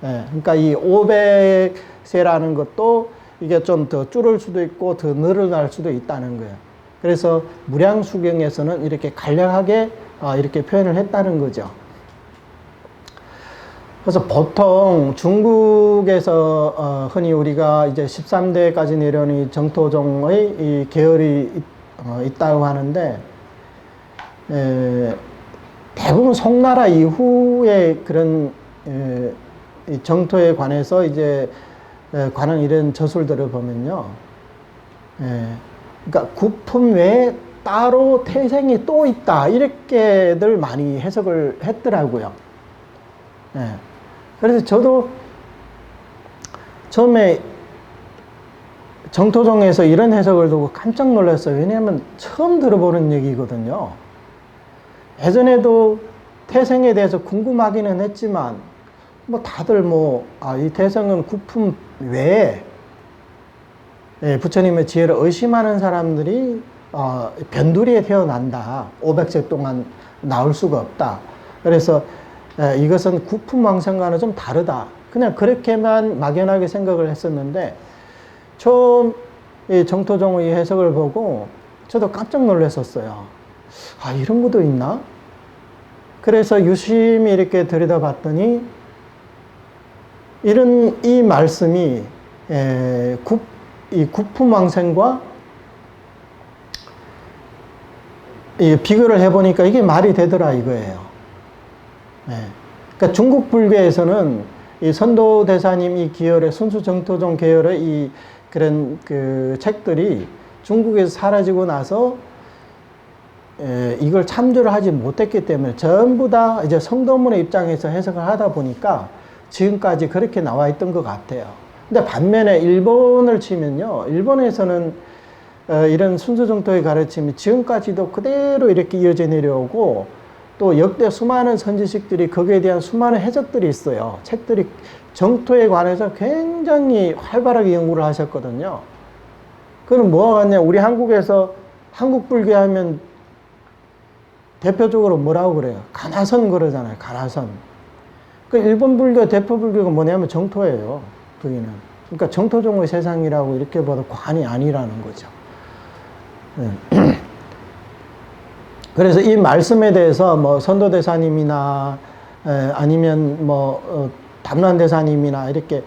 예, 그러니까 이 500세라는 것도 이게 좀 더 줄을 수도 있고 더 늘어날 수도 있다는 거예요. 그래서 무량수경에서는 이렇게 간략하게 이렇게 표현을 했다는 거죠. 그래서 보통 중국에서 흔히 우리가 이제 13대까지 내려오는 정토종의 이 계열이 있다고 하는데 대부분 송나라 이후에 그런 이 정토에 관해서 이제 관한 이런 저술들을 보면요. 그러니까 구품 외에 따로 태생이 또 있다. 이렇게들 많이 해석을 했더라고요. 그래서 저도 처음에 정토종에서 이런 해석을 두고 깜짝 놀랐어요. 왜냐하면 처음 들어보는 얘기거든요. 예전에도 태생에 대해서 궁금하기는 했지만 뭐 다들 이 태생은 구품 외에 부처님의 지혜를 의심하는 사람들이 변두리에 태어난다. 500세 동안 나올 수가 없다. 그래서 이것은 구품왕생과는 좀 다르다. 그냥 그렇게만 막연하게 생각을 했었는데 처음 이 정토종의 해석을 보고 저도 깜짝 놀랐었어요. 이런 것도 있나? 그래서 유심히 이렇게 들여다봤더니 이 말씀이 이 구품왕생과 비교를 해보니까 이게 말이 되더라 이거예요. 그러니까 중국 불교에서는 이 선도대사님 이 기열의 순수정토종 계열의 이 그런 그 책들이 중국에서 사라지고 나서 이걸 참조를 하지 못했기 때문에 전부 다 이제 성도문의 입장에서 해석을 하다 보니까 지금까지 그렇게 나와 있던 것 같아요. 근데 반면에 일본을 치면요. 일본에서는 이런 순수정토의 가르침이 지금까지도 그대로 이렇게 이어져 내려오고 또 역대 수많은 선지식들이 거기에 대한 수많은 해석들이 있어요. 책들이 정토에 관해서 굉장히 활발하게 연구를 하셨거든요. 그건 뭐가 같냐? 우리 한국에서 한국 불교 하면 대표적으로 뭐라고 그래요? 가나선 그러잖아요. 가나선. 그 일본 불교 대표 불교가 뭐냐면 정토예요. 거기는. 그러니까 정토종의 세상이라고 이렇게 봐도 과언이 아니라는 거죠. 네. 그래서 이 말씀에 대해서 뭐 선도대사님이나 아니면 뭐 담란대사님이나 이렇게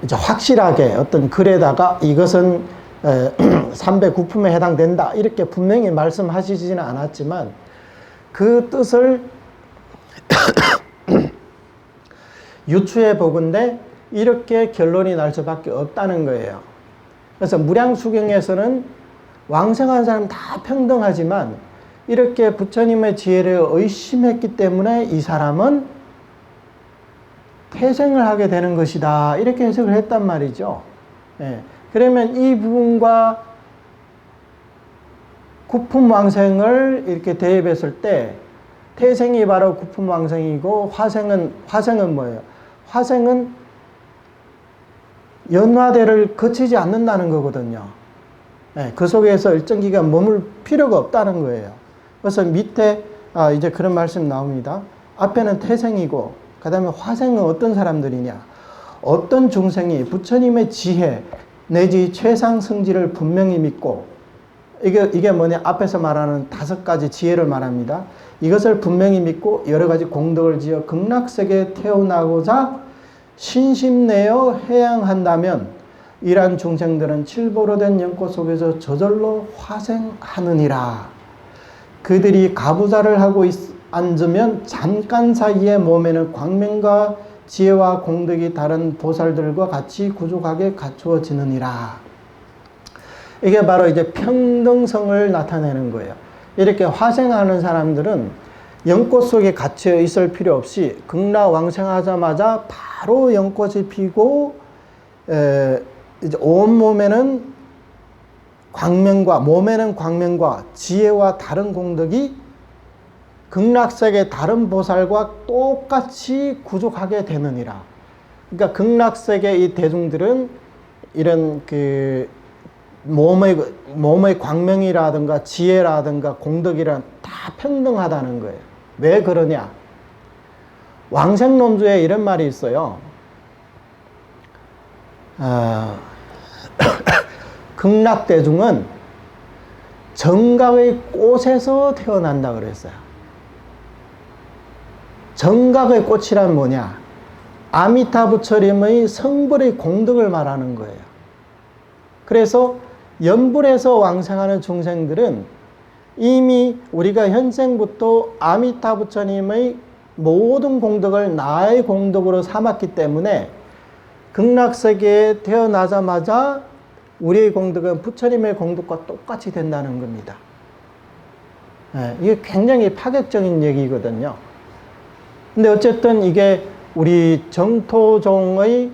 이제 확실하게 어떤 글에다가 이것은 309품에 해당된다 이렇게 분명히 말씀하시지는 않았지만 그 뜻을 유추해 보건대 이렇게 결론이 날 수밖에 없다는 거예요. 그래서 무량수경에서는 왕생한 사람 다 평등하지만 이렇게 부처님의 지혜를 의심했기 때문에 이 사람은 태생을 하게 되는 것이다 이렇게 해석을 했단 말이죠. 예. 그러면 이 부분과 구품왕생을 이렇게 대입했을 때 태생이 바로 구품왕생이고 화생은 뭐예요? 화생은 연화대를 거치지 않는다는 거거든요. 네, 그 속에서 일정 기간 머물 필요가 없다는 거예요. 그래서 밑에 이제 그런 말씀 나옵니다. 앞에는 태생이고 그 다음에 화생은 어떤 사람들이냐? 어떤 중생이 부처님의 지혜 내지 최상 성질을 분명히 믿고 이게 뭐냐? 앞에서 말하는 5가지 지혜를 말합니다. 이것을 분명히 믿고 여러 가지 공덕을 지어 극락세계에 태어나고자 신심내어 해양한다면 이러한 중생들은 칠보로 된 연꽃 속에서 저절로 화생하느니라. 그들이 가부좌를 하고 앉으면 잠깐 사이에 몸에는 광명과 지혜와 공덕이 다른 보살들과 같이 구족하게 갖추어지느니라. 이게 바로 이제 평등성을 나타내는 거예요. 이렇게 화생하는 사람들은 연꽃 속에 갇혀 있을 필요 없이 극락왕생하자마자 바로 연꽃이 피고 이제 온몸에는 몸에는 광명과 지혜와 다른 공덕이 극락세계 다른 보살과 똑같이 구족하게 되느니라. 그러니까 극락세계 이 대중들은 이런 몸의 광명이라든가 지혜라든가 공덕이란 다 평등하다는 거예요. 왜 그러냐? 왕생론주에 이런 말이 있어요. 극락대중은 정각의 꽃에서 태어난다 그랬어요. 정각의 꽃이란 뭐냐? 아미타 부처님의 성불의 공덕을 말하는 거예요. 그래서 연불에서 왕생하는 중생들은 이미 우리가 현생부터 아미타 부처님의 모든 공덕을 나의 공덕으로 삼았기 때문에 극락세계에 태어나자마자 우리의 공덕은 부처님의 공덕과 똑같이 된다는 겁니다. 이게 굉장히 파격적인 얘기거든요. 근데 어쨌든 이게 우리 정토종의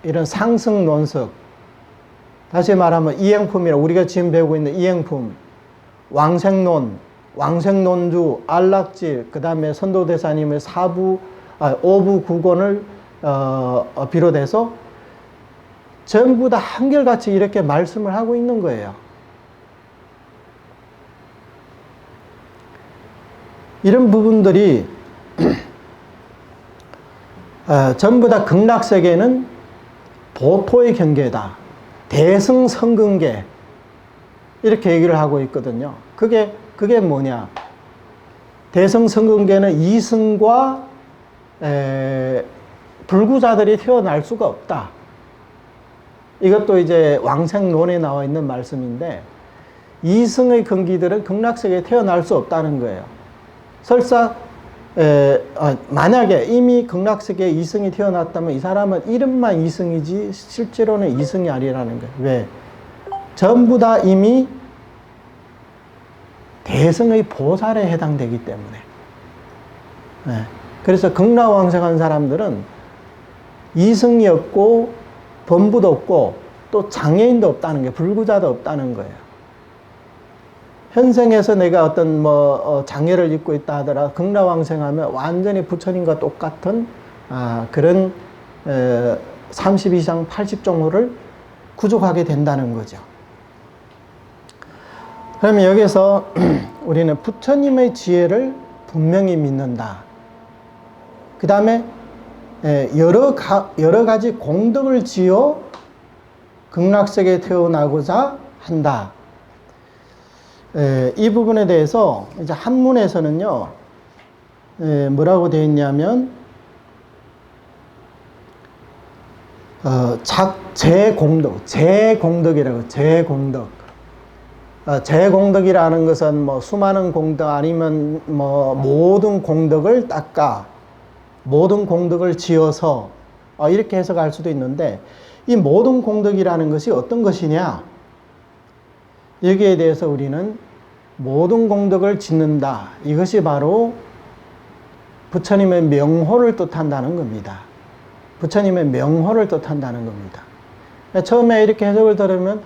이런 상승 논석, 다시 말하면 이행품이라 우리가 지금 배우고 있는 이행품, 왕생론, 왕생론주, 안락질, 그 다음에 선도대사님의 5부 구권을 비롯해서 전부 다 한결같이 이렇게 말씀을 하고 있는 거예요. 이런 부분들이 전부 다 극락세계는 보토의 경계다. 대승성근계. 이렇게 얘기를 하고 있거든요. 그게 뭐냐. 대승성근계는 이승과 불구자들이 태어날 수가 없다. 이것도 이제 왕생론에 나와 있는 말씀인데 이승의 근기들은 극락세계에 태어날 수 없다는 거예요. 설사 만약에 이미 극락세계에 이승이 태어났다면 이 사람은 이름만 이승이지 실제로는 이승이 아니라는 거예요. 왜? 전부 다 이미 대승의 보살에 해당되기 때문에. 그래서 극락왕생한 사람들은 이승이 없고 범부도 없고 또 장애인도 없다는 게 불구자도 없다는 거예요. 현생에서 내가 어떤 장애를 입고 있다 하더라도 극락왕생하면 완전히 부처님과 똑같은 그런 32상 80종호를 구족하게 된다는 거죠. 그러면 여기서 우리는 부처님의 지혜를 분명히 믿는다. 그 다음에 여러 가지 공덕을 지어 극락세계에 태어나고자 한다. 이 부분에 대해서 이제 한문에서는요, 뭐라고 되어 있냐면, 제공덕이라고, 제공덕. 제공덕이라는 것은 수많은 공덕 아니면 모든 공덕을 닦아, 모든 공덕을 지어서, 이렇게 해석할 수도 있는데, 이 모든 공덕이라는 것이 어떤 것이냐? 여기에 대해서 우리는 모든 공덕을 짓는다. 이것이 바로 부처님의 명호를 뜻한다는 겁니다. 부처님의 명호를 뜻한다는 겁니다. 처음에 이렇게 해석을 들으면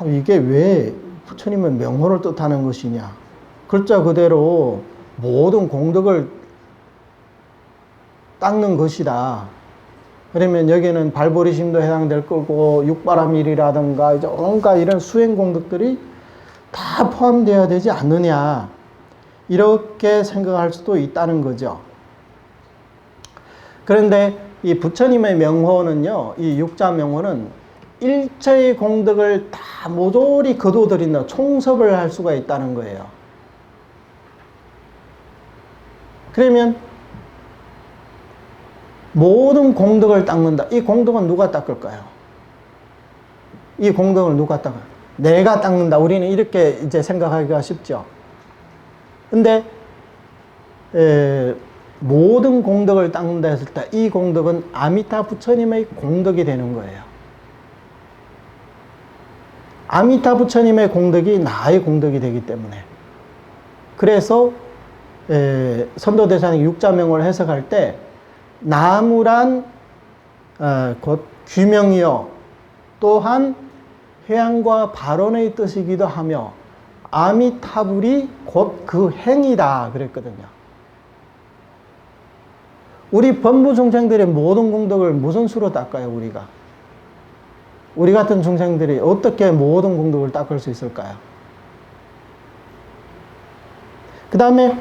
이게 왜 부처님의 명호를 뜻하는 것이냐? 글자 그대로 모든 공덕을 닦는 것이다. 그러면 여기는 발보리심도 해당될 거고 육바라밀이라든가 이제 온갖 이런 수행 공덕들이 다 포함되어야 되지 않느냐, 이렇게 생각할 수도 있다는 거죠. 그런데 이 부처님의 명호는요, 이 육자 명호는 일체의 공덕을 다 모조리 거둬들인다, 총섭을 할 수가 있다는 거예요. 그러면 모든 공덕을 닦는다. 이 공덕은 누가 닦을까요? 이 공덕을 누가 닦아요? 내가 닦는다. 우리는 이렇게 이제 생각하기가 쉽죠. 근데 모든 공덕을 닦는다 했을 때 이 공덕은 아미타 부처님의 공덕이 되는 거예요. 아미타 부처님의 공덕이 나의 공덕이 되기 때문에. 그래서 선도대사님 육자명호를 해석할 때 나무란 곧 규명이요, 또한 회양과 발언의 뜻이기도 하며 아미타불이 곧 그 행이다 그랬거든요. 우리 범부 중생들의 모든 공덕을 무슨 수로 닦아요? 우리 같은 중생들이 어떻게 모든 공덕을 닦을 수 있을까요? 그 다음에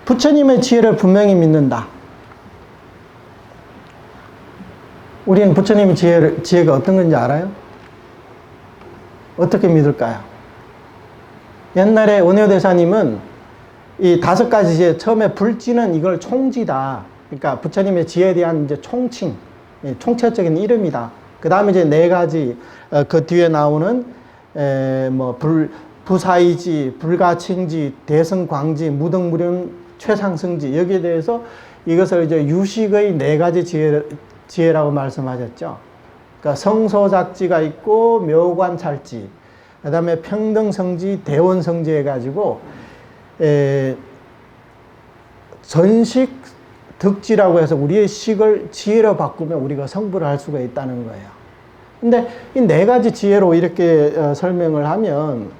부처님의 지혜를 분명히 믿는다. 우리는 부처님의 지혜가 어떤 건지 알아요? 어떻게 믿을까요? 옛날에 원효대사님은 이 5가지 지혜, 처음에 불지는 이걸 총지다. 그러니까 부처님의 지혜에 대한 이제 총칭, 총체적인 이름이다. 그 다음에 이제 4가지, 그 뒤에 나오는, 부사이지, 불가칭지, 대승광지, 무등무륜, 최상승지, 여기에 대해서 이것을 이제 유식의 4가지 지혜라고 말씀하셨죠. 그러니까 성소작지가 있고 묘관찰지, 그 다음에 평등성지, 대원성지 해가지고 전식 득지라고 해서 우리의 식을 지혜로 바꾸면 우리가 성불을 할 수가 있다는 거예요. 근데 이 4가지 지혜로 이렇게 설명을 하면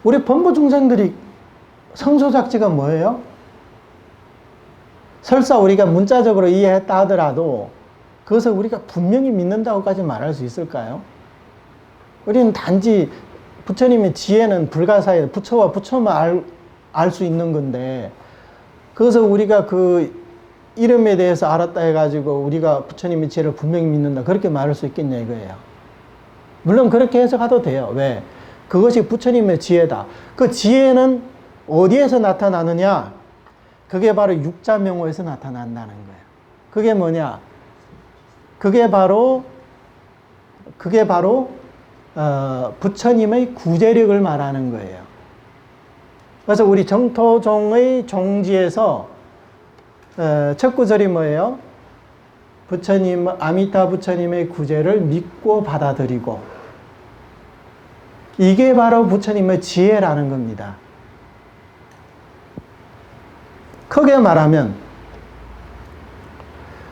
우리 범부 중생들이 성소작지가 뭐예요? 설사 우리가 문자적으로 이해했다 하더라도 그것을 우리가 분명히 믿는다고까지 말할 수 있을까요? 우리는 단지 부처님의 지혜는 불가사의 부처와 부처만 알 수 있는 건데, 그것을 우리가 그 이름에 대해서 알았다 해가지고 우리가 부처님의 지혜를 분명히 믿는다, 그렇게 말할 수 있겠냐 이거예요. 물론 그렇게 해석해도 돼요. 왜? 그것이 부처님의 지혜다. 그 지혜는 어디에서 나타나느냐? 그게 바로 육자명호에서 나타난다는 거예요. 그게 뭐냐? 그게 바로 부처님의 구제력을 말하는 거예요. 그래서 우리 정토종의 종지에서 첫 구절이 뭐예요? 아미타 부처님의 구제를 믿고 받아들이고, 이게 바로 부처님의 지혜라는 겁니다. 크게 말하면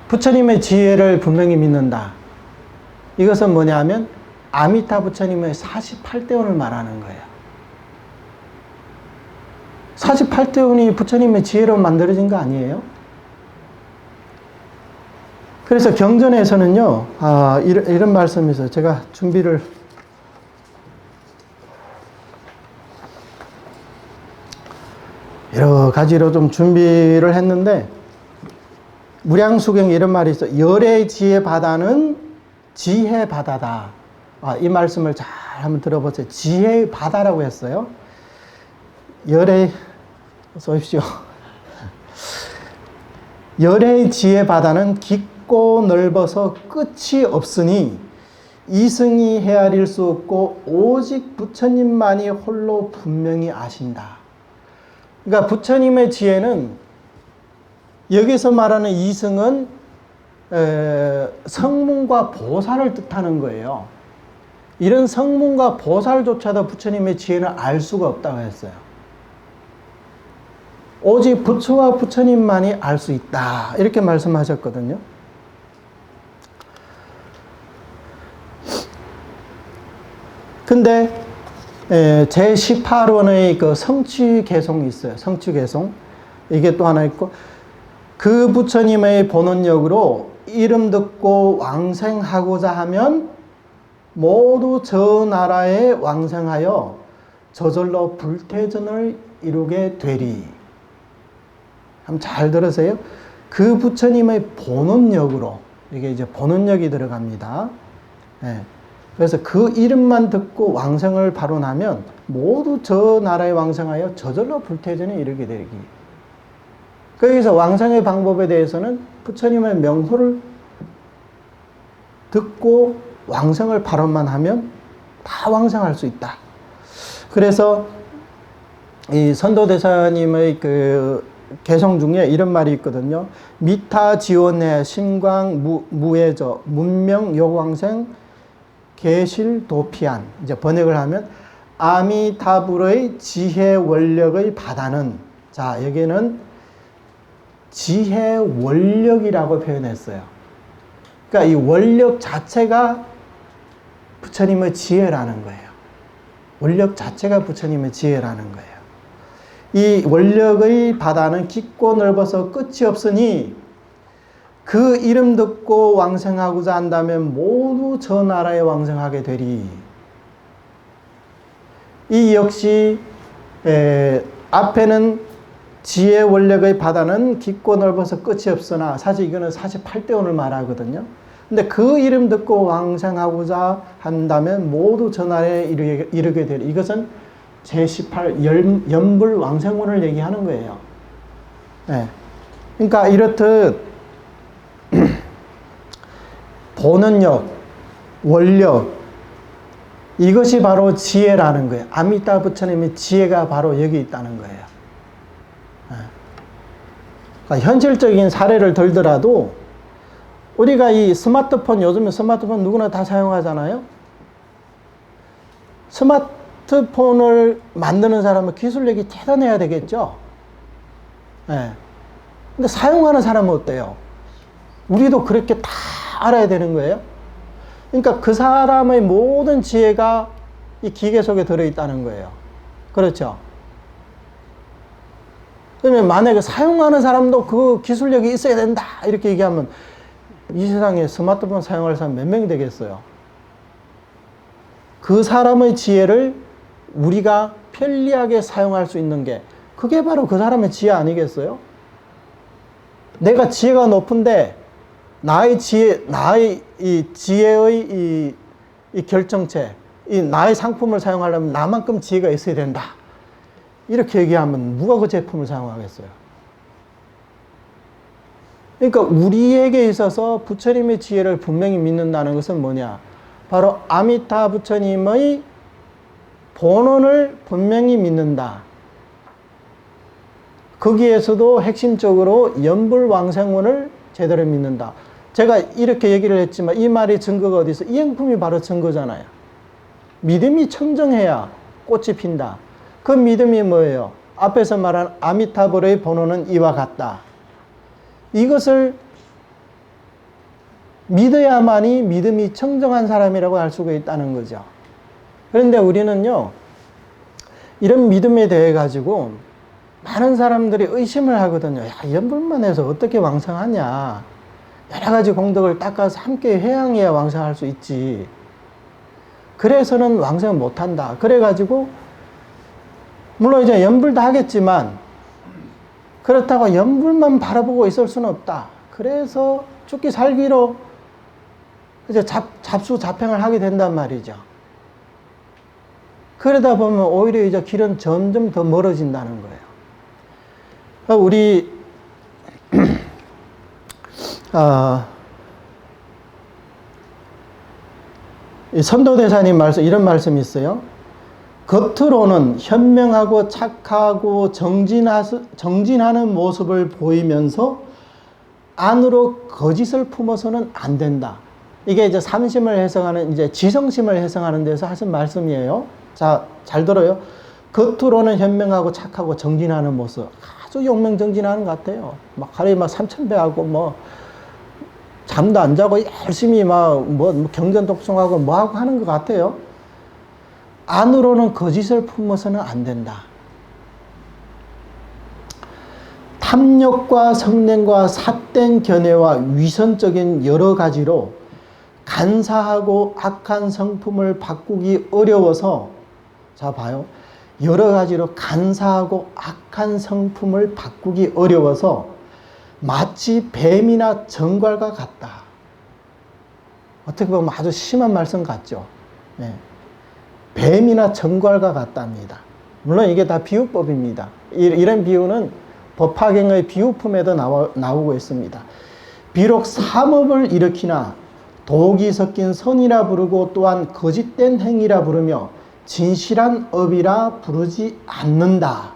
부처님의 지혜를 분명히 믿는다. 이것은 뭐냐면 아미타 부처님의 48대원을 말하는 거예요. 48대운이 부처님의 지혜로 만들어진 거 아니에요? 그래서 경전에서는요, 이런 말씀이 있어요. 제가 준비를 여러 가지로 좀 준비를 했는데, 무량수경에 이런 말이 있어요. 열의 지혜 바다는 지혜 바다다. 이 말씀을 잘 한번 들어보세요. 지혜의 바다라고 했어요. 열의, 쏘십시오. 열의 지혜 바다는 깊고 넓어서 끝이 없으니 이승이 헤아릴 수 없고 오직 부처님만이 홀로 분명히 아신다. 그러니까 부처님의 지혜는, 여기서 말하는 이승은 성문과 보살을 뜻하는 거예요. 이런 성문과 보살조차도 부처님의 지혜는 알 수가 없다고 했어요. 오직 부처와 부처님만이 알 수 있다, 이렇게 말씀하셨거든요. 근데 제18원의 그 성취개송이 있어요. 성취개송. 이게 또 하나 있고, 그 부처님의 본원력으로 이름 듣고 왕생하고자 하면 모두 저 나라에 왕생하여 저절로 불태전을 이루게 되리. 한번 잘 들으세요. 그 부처님의 본원력으로, 이게 이제 본원력이 들어갑니다. 네. 그래서 그 이름만 듣고 왕생을 발언하면 모두 저 나라에 왕생하여 저절로 불태전에 이르게 되기. 거기서 왕생의 방법에 대해서는 부처님의 명호를 듣고 왕생을 발언만 하면 다 왕생할 수 있다. 그래서 이 선도대사님의 그 개성 중에 이런 말이 있거든요. 미타 지원내 신광 무해저 문명 요광생 계실 도피안. 이제 번역을 하면 아미타불의 지혜 원력의 바다는, 자, 여기는 지혜 원력이라고 표현했어요. 그러니까 이 원력 자체가 부처님의 지혜라는 거예요. 원력 자체가 부처님의 지혜라는 거예요. 이 원력의 바다는 깊고 넓어서 끝이 없으니 그 이름 듣고 왕생하고자 한다면 모두 저 나라에 왕생하게 되리. 이 역시 앞에는 지혜 원력의 바다는 깊고 넓어서 끝이 없으나, 사실 이거는 48대운을 말하거든요. 근데 그 이름 듣고 왕생하고자 한다면 모두 저 나라에 이르게 되리. 이것은 제18 연불 왕생운을 얘기하는 거예요. 네. 그러니까 이렇듯 본원력, 원력, 이것이 바로 지혜라는 거예요. 아미타 부처님의 지혜가 바로 여기 있다는 거예요. 그러니까 현실적인 사례를 들더라도 우리가 이 스마트폰, 요즘에 스마트폰 누구나 다 사용하잖아요. 스마트폰을 만드는 사람은 기술력이 대단해야 되겠죠. 네. 근데 사용하는 사람은 어때요? 우리도 그렇게 다 알아야 되는 거예요. 그러니까 그 사람의 모든 지혜가 이 기계 속에 들어있다는 거예요. 그렇죠? 그러면 만약에 사용하는 사람도 그 기술력이 있어야 된다, 이렇게 얘기하면 이 세상에 스마트폰 사용할 사람 몇 명이 되겠어요? 그 사람의 지혜를 우리가 편리하게 사용할 수 있는 게, 그게 바로 그 사람의 지혜 아니겠어요? 내가 지혜가 높은데 나의 지혜, 나의 이 지혜의 이 결정체, 이 나의 상품을 사용하려면 나만큼 지혜가 있어야 된다, 이렇게 얘기하면 누가 그 제품을 사용하겠어요? 그러니까 우리에게 있어서 부처님의 지혜를 분명히 믿는다는 것은 뭐냐? 바로 아미타 부처님의 본원을 분명히 믿는다. 거기에서도 핵심적으로 연불왕생원을 제대로 믿는다. 제가 이렇게 얘기를 했지만 이 말의 증거가 어디 있어? 이행품이 바로 증거잖아요. 믿음이 청정해야 꽃이 핀다. 그 믿음이 뭐예요? 앞에서 말한 아미타불의 본원은 이와 같다. 이것을 믿어야만이 믿음이 청정한 사람이라고 할 수가 있다는 거죠. 그런데 우리는요, 이런 믿음에 대해 가지고 많은 사람들이 의심을 하거든요. 야, 연불만 해서 어떻게 왕성하냐. 여러 가지 공덕을 닦아서 함께 회양해야 왕성할 수 있지. 그래서는 왕성을 못한다. 그래가지고 물론 이제 연불도 하겠지만 그렇다고 연불만 바라보고 있을 수는 없다. 그래서 죽기 살기로 이제 잡수잡행을 하게 된단 말이죠. 그러다 보면 오히려 이제 길은 점점 더 멀어진다는 거예요. 우리 선도대사님 말씀, 이런 말씀이 있어요. 겉으로는 현명하고 착하고 정진하는 모습을 보이면서 안으로 거짓을 품어서는 안 된다. 이게 이제 삼심을 해석하는, 이제 지성심을 해석하는 데서 하신 말씀이에요. 자, 잘 들어요. 겉으로는 현명하고 착하고 정진하는 모습. 아주 용맹정진하는 것 같아요. 막 하루에 막 3,000배하고 뭐, 잠도 안 자고 열심히 막 뭐 경전 독송하고 뭐 하고 하는 것 같아요. 안으로는 거짓을 품어서는 안 된다. 탐욕과 성냄과 삿된 견해와 위선적인 여러 가지로 간사하고 악한 성품을 바꾸기 어려워서, 자 봐요. 여러 가지로 간사하고 악한 성품을 바꾸기 어려워서 마치 뱀이나 정갈과 같다. 어떻게 보면 아주 심한 말씀 같죠. 네. 뱀이나 정갈과 같답니다. 물론 이게 다 비유법입니다. 이런 비유는 법화경의 비유품에도 나오고 있습니다. 비록 삼업을 일으키나 독이 섞인 선이라 부르고 또한 거짓된 행위라 부르며 진실한 업이라 부르지 않는다.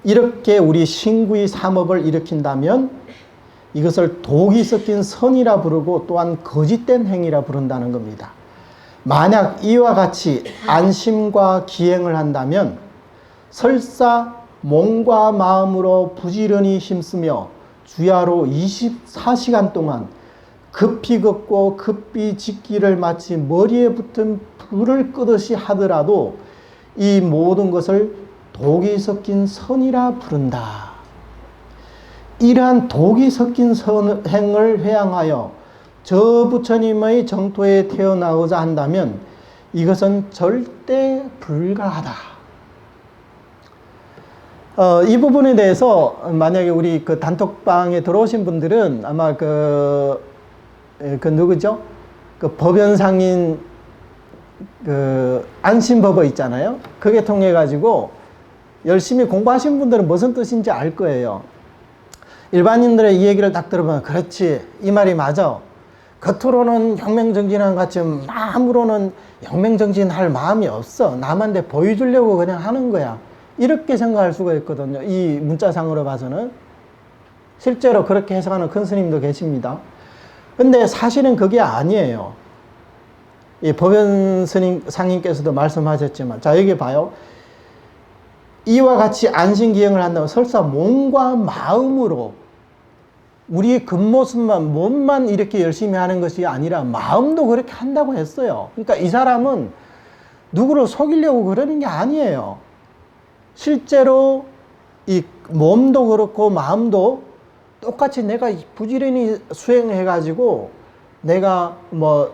이렇게 우리 신구의 삼업을 일으킨다면 이것을 독이 섞인 선이라 부르고 또한 거짓된 행위라 부른다는 겁니다. 만약 이와 같이 안심과 기행을 한다면 설사 몸과 마음으로 부지런히 힘쓰며 주야로 24시간 동안 급히 걷고 급히 짓기를 마치 머리에 붙은 불을 끄듯이 하더라도 이 모든 것을 독이 섞인 선이라 부른다. 이러한 독이 섞인 선행을 회양하여 저 부처님의 정토에 태어나고자 한다면 이것은 절대 불가하다. 이 부분에 대해서 만약에 우리 그 단톡방에 들어오신 분들은 아마 그 누구죠? 그 법연상인 그 안심법어 있잖아요. 그게 통해 가지고 열심히 공부하신 분들은 무슨 뜻인지 알 거예요. 일반인들의 이 얘기를 딱 들어보면 그렇지, 이 말이 맞아. 겉으로는 영맹정진한 것 같지만 마음으로는 영맹정진할 마음이 없어. 남한테 보여주려고 그냥 하는 거야. 이렇게 생각할 수가 있거든요. 이 문자상으로 봐서는. 실제로 그렇게 해석하는 큰 스님도 계십니다. 근데 사실은 그게 아니에요. 이 법연 스님 상인께서도 말씀하셨지만, 자, 여기 봐요. 이와 같이 안심기행을 한다면 설사 몸과 마음으로 우리의 겉모습만, 몸만 이렇게 열심히 하는 것이 아니라 마음도 그렇게 한다고 했어요. 그러니까 이 사람은 누구를 속이려고 그러는 게 아니에요. 실제로 이 몸도 그렇고 마음도 똑같이 내가 부지런히 수행해가지고 내가 뭐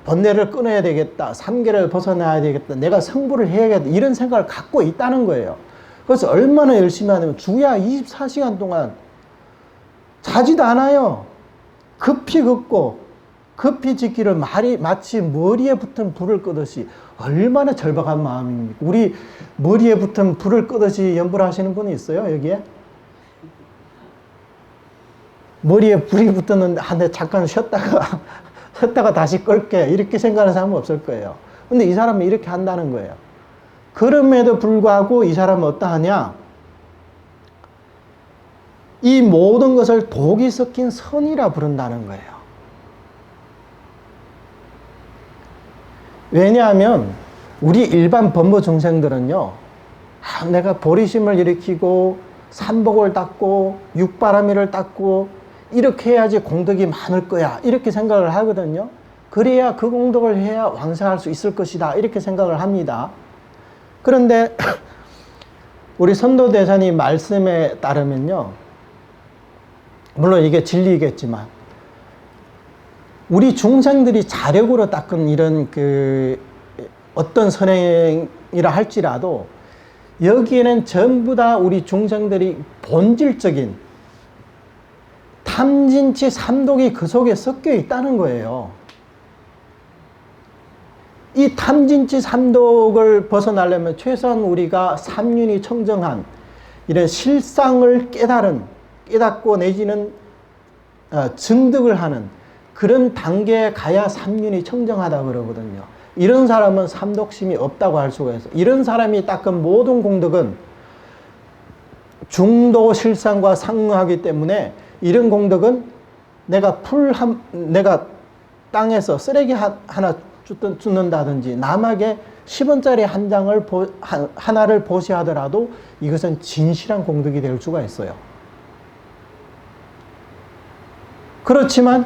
번뇌를 끊어야 되겠다, 삼계를 벗어나야 되겠다, 내가 성불을 해야겠다, 이런 생각을 갖고 있다는 거예요. 그래서 얼마나 열심히 하냐면 주야 24시간 동안 자지도 않아요. 급히 걷고 급히 짓기를 마치 머리에 붙은 불을 끄듯이. 얼마나 절박한 마음입니까? 우리 머리에 붙은 불을 끄듯이 연불하시는 분이 있어요, 여기에? 머리에 불이 붙었는데, 내 잠깐 쉬었다가 다시 끌게. 이렇게 생각하는 사람은 없을 거예요. 근데 이 사람은 이렇게 한다는 거예요. 그럼에도 불구하고 이 사람은 어떠하냐? 이 모든 것을 독이 섞인 선이라 부른다는 거예요. 왜냐하면 우리 일반 범버 중생들은요, 내가 보리심을 일으키고 삼복을 닦고 육바라밀을 닦고 이렇게 해야지 공덕이 많을 거야, 이렇게 생각을 하거든요. 그래야 그 공덕을 해야 왕성할 수 있을 것이다, 이렇게 생각을 합니다. 그런데 우리 선도대사님 말씀에 따르면요, 물론 이게 진리겠지만 우리 중생들이 자력으로 닦은 이런 어떤 선행이라 할지라도 여기에는 전부 다 우리 중생들이 본질적인 탐진치 삼독이 그 속에 섞여 있다는 거예요. 이 탐진치 삼독을 벗어나려면 최소한 우리가 삼륜이 청정한 이런 실상을 깨닫고 내지는 증득을 하는 그런 단계에 가야 삼륜이 청정하다 그러거든요. 이런 사람은 삼독심이 없다고 할 수가 있어요. 이런 사람이 닦은 모든 공덕은 중도 실상과 상응하기 때문에 이런 공덕은 내가 땅에서 쓰레기 하나 줍는다든지 남에게 10원짜리 한 장을 하나를 보시하더라도 이것은 진실한 공덕이 될 수가 있어요. 그렇지만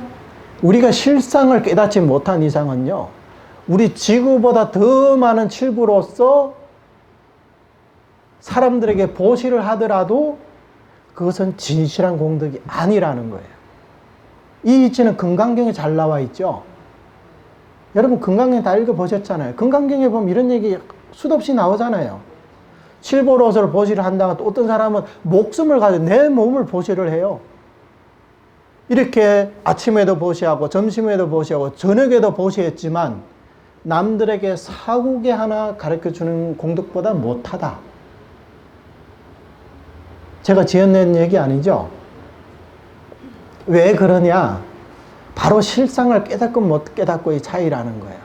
우리가 실상을 깨닫지 못한 이상은요, 우리 지구보다 더 많은 칠부로서 사람들에게 보시를 하더라도 그것은 진실한 공덕이 아니라는 거예요. 이 이치는 금강경에 잘 나와 있죠. 여러분 금강경 다 읽어보셨잖아요. 금강경에 보면 이런 얘기 수도 없이 나오잖아요. 칠보로서를 보시를 한다가 또 어떤 사람은 목숨을 가지고 내 몸을 보시를 해요. 이렇게 아침에도 보시하고 점심에도 보시하고 저녁에도 보시했지만 남들에게 사국에 하나 가르쳐주는 공덕보다 못하다. 제가 지어낸 얘기 아니죠? 왜 그러냐? 바로 실상을 깨닫고 못 깨닫고의 차이라는 거예요.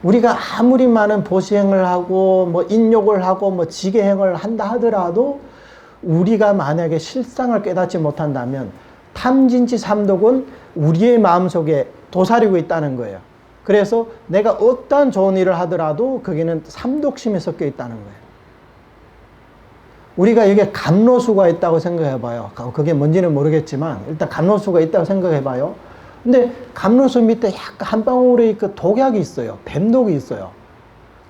우리가 아무리 많은 보시행을 하고 뭐 인욕을 하고 뭐 지계행을 한다 하더라도 우리가 만약에 실상을 깨닫지 못한다면 탐진치 삼독은 우리의 마음속에 도사리고 있다는 거예요. 그래서 내가 어떠한 좋은 일을 하더라도 거기는 삼독심이 섞여 있다는 거예요. 우리가 여기에 감로수가 있다고 생각해 봐요. 그게 뭔지는 모르겠지만 일단 감로수가 있다고 생각해 봐요. 근데 감로수 밑에 약간 한 방울의 그 독약이 있어요. 뱀독이 있어요.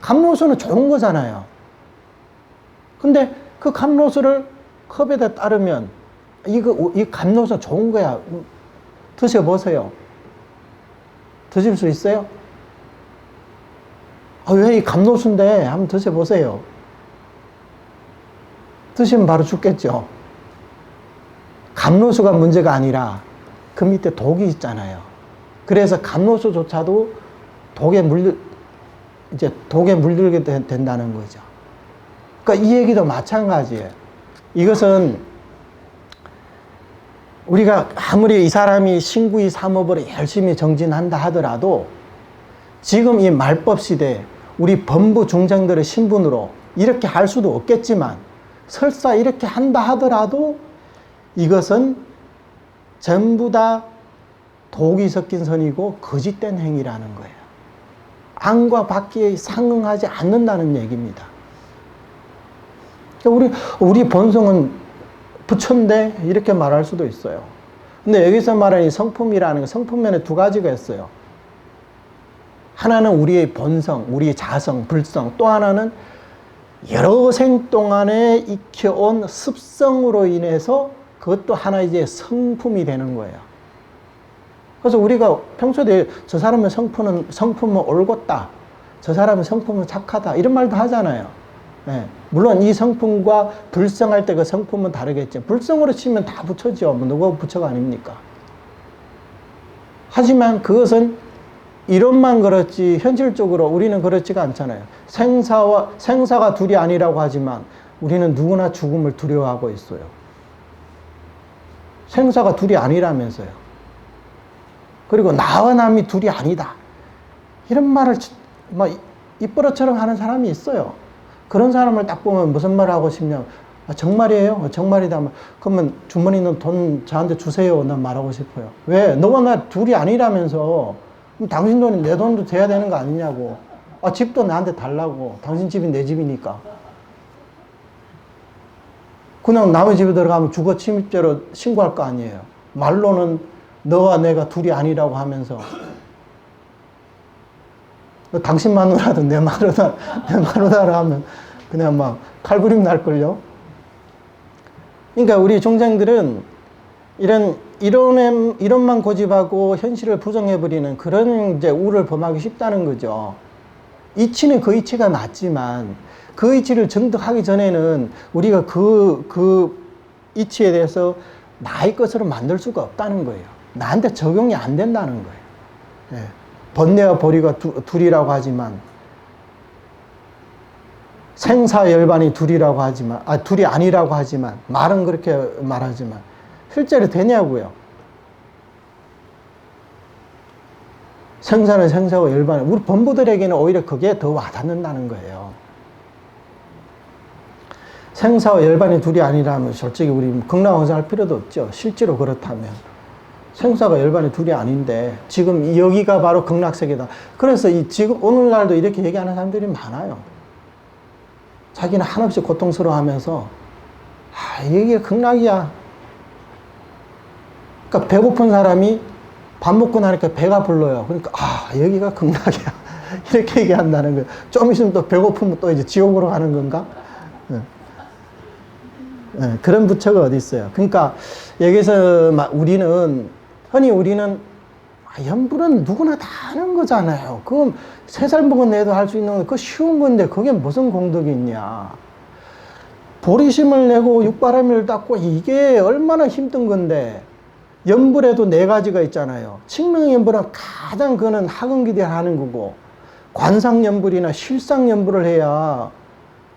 감로수는 좋은 거잖아요. 근데 그 감로수를 컵에다 따르면 이 감로수 좋은 거야. 드셔보세요. 드실 수 있어요? 왜 이 감로수인데 한번 드셔보세요. 드시면 바로 죽겠죠. 감로수가 문제가 아니라 그 밑에 독이 있잖아요. 그래서 감로수조차도 독에 물들게 된다는 거죠. 그러니까 이 얘기도 마찬가지예요. 이것은 우리가 아무리 이 사람이 신구이 삼업을 열심히 정진한다 하더라도 지금 이 말법 시대에 우리 범부 중생들의 신분으로 이렇게 할 수도 없겠지만 설사 이렇게 한다 하더라도 이것은 전부 다 독이 섞인 선이고 거짓된 행위라는 거예요. 안과 밖에 상응하지 않는다는 얘기입니다. 우리 본성은 부처인데 이렇게 말할 수도 있어요. 근데 여기서 말하는 이 성품이라는 건 성품에는 두 가지가 있어요. 하나는 우리의 본성, 우리의 자성, 불성, 또 하나는 여러 생 동안에 익혀온 습성으로 인해서 그것도 하나 이제 성품이 되는 거예요. 그래서 우리가 평소에 저 사람의 성품은 옳겠다, 저 사람의 성품은 착하다 이런 말도 하잖아요. 네. 물론 이 성품과 불성할 때 그 성품은 다르겠죠. 불성으로 치면 다 부처죠. 뭐 누가 부처가 아닙니까? 하지만 그것은 이론만 그렇지 현실적으로 우리는 그렇지가 않잖아요. 생사가 둘이 아니라고 하지만 우리는 누구나 죽음을 두려워하고 있어요. 생사가 둘이 아니라면서요. 그리고 나와 남이 둘이 아니다, 이런 말을 막 입버릇처럼 하는 사람이 있어요. 그런 사람을 딱 보면 무슨 말 하고 싶냐, 정말이에요? 정말이다. 그러면 주머니는 돈 저한테 주세요. 난 말하고 싶어요. 왜? 너와 나 둘이 아니라면서 그럼 당신 돈이 내 돈도 돼야 되는 거 아니냐고. 집도 나한테 달라고. 당신 집이 내 집이니까. 그냥 남의 집에 들어가면 주거 침입죄로 신고할 거 아니에요. 말로는 너와 내가 둘이 아니라고 하면서 당신 마누라도 내 마누라라 하면 그냥 막 칼부림 날걸요. 그러니까 우리 중생들은 이론만 고집하고 현실을 부정해버리는 그런 이제 우를 범하기 쉽다는 거죠. 이치는 그 이치가 맞지만 그 이치를 정득하기 전에는 우리가 그 이치에 대해서 나의 것으로 만들 수가 없다는 거예요. 나한테 적용이 안 된다는 거예요. 예. 번뇌와 보리가 둘이라고 하지만 생사열반이 둘이라고 하지만 둘이 아니라고 하지만 말은 그렇게 말하지만 실제로 되냐고요. 생사는 생사고 열반은 우리 범부들에게는 오히려 그게 더 와닿는다는 거예요. 생사와 열반이 둘이 아니라면 솔직히 우리 극락왕생할 필요도 없죠. 실제로 그렇다면 생사가 열반이 둘이 아닌데 지금 여기가 바로 극락세계다. 그래서 지금 오늘날도 이렇게 얘기하는 사람들이 많아요. 자기는 한없이 고통스러워하면서 여기가 극락이야. 그러니까 배고픈 사람이 밥 먹고 나니까 배가 불러요. 그러니까 여기가 극락이야. 이렇게 얘기한다는 거예요. 좀 있으면 또 배고프면 또 이제 지옥으로 가는 건가? 그런 부처가 어디 있어요. 그러니까 여기서 흔히 우리는 연불은 누구나 다 하는 거잖아요. 그건 3살 먹은 애도 할 수 있는 거, 그거 쉬운 건데 그게 무슨 공덕이 있냐. 보리심을 내고 육바라밀을 닦고 이게 얼마나 힘든 건데, 연불에도 4가지가 있잖아요. 칙명연불은 가장 그거는 하근기대를 하는 거고, 관상연불이나 실상연불을 해야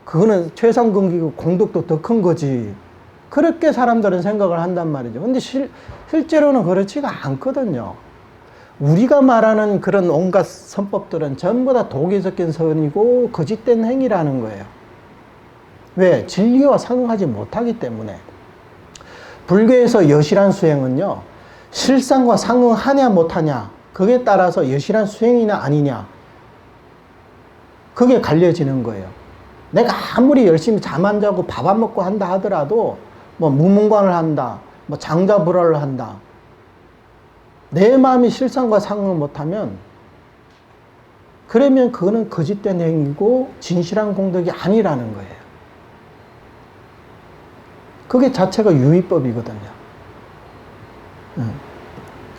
그거는 최상근기고 공덕도 더 큰 거지. 그렇게 사람들은 생각을 한단 말이죠. 근데 실제로는 그렇지가 않거든요. 우리가 말하는 그런 온갖 선법들은 전부 다 독이 섞인 선이고 거짓된 행위라는 거예요. 왜? 진리와 상응하지 못하기 때문에. 불교에서 여실한 수행은요, 실상과 상응하냐 못하냐, 그게 따라서 여실한 수행이냐 아니냐, 그게 갈려지는 거예요. 내가 아무리 열심히 잠 안 자고 밥 안 먹고 한다 하더라도, 뭐 무문관을 한다, 뭐 장자불화를 한다, 내 마음이 실상과 상응을 못하면, 그러면 그거는 거짓된 행위고 진실한 공덕이 아니라는 거예요. 그게 자체가 유의법이거든요.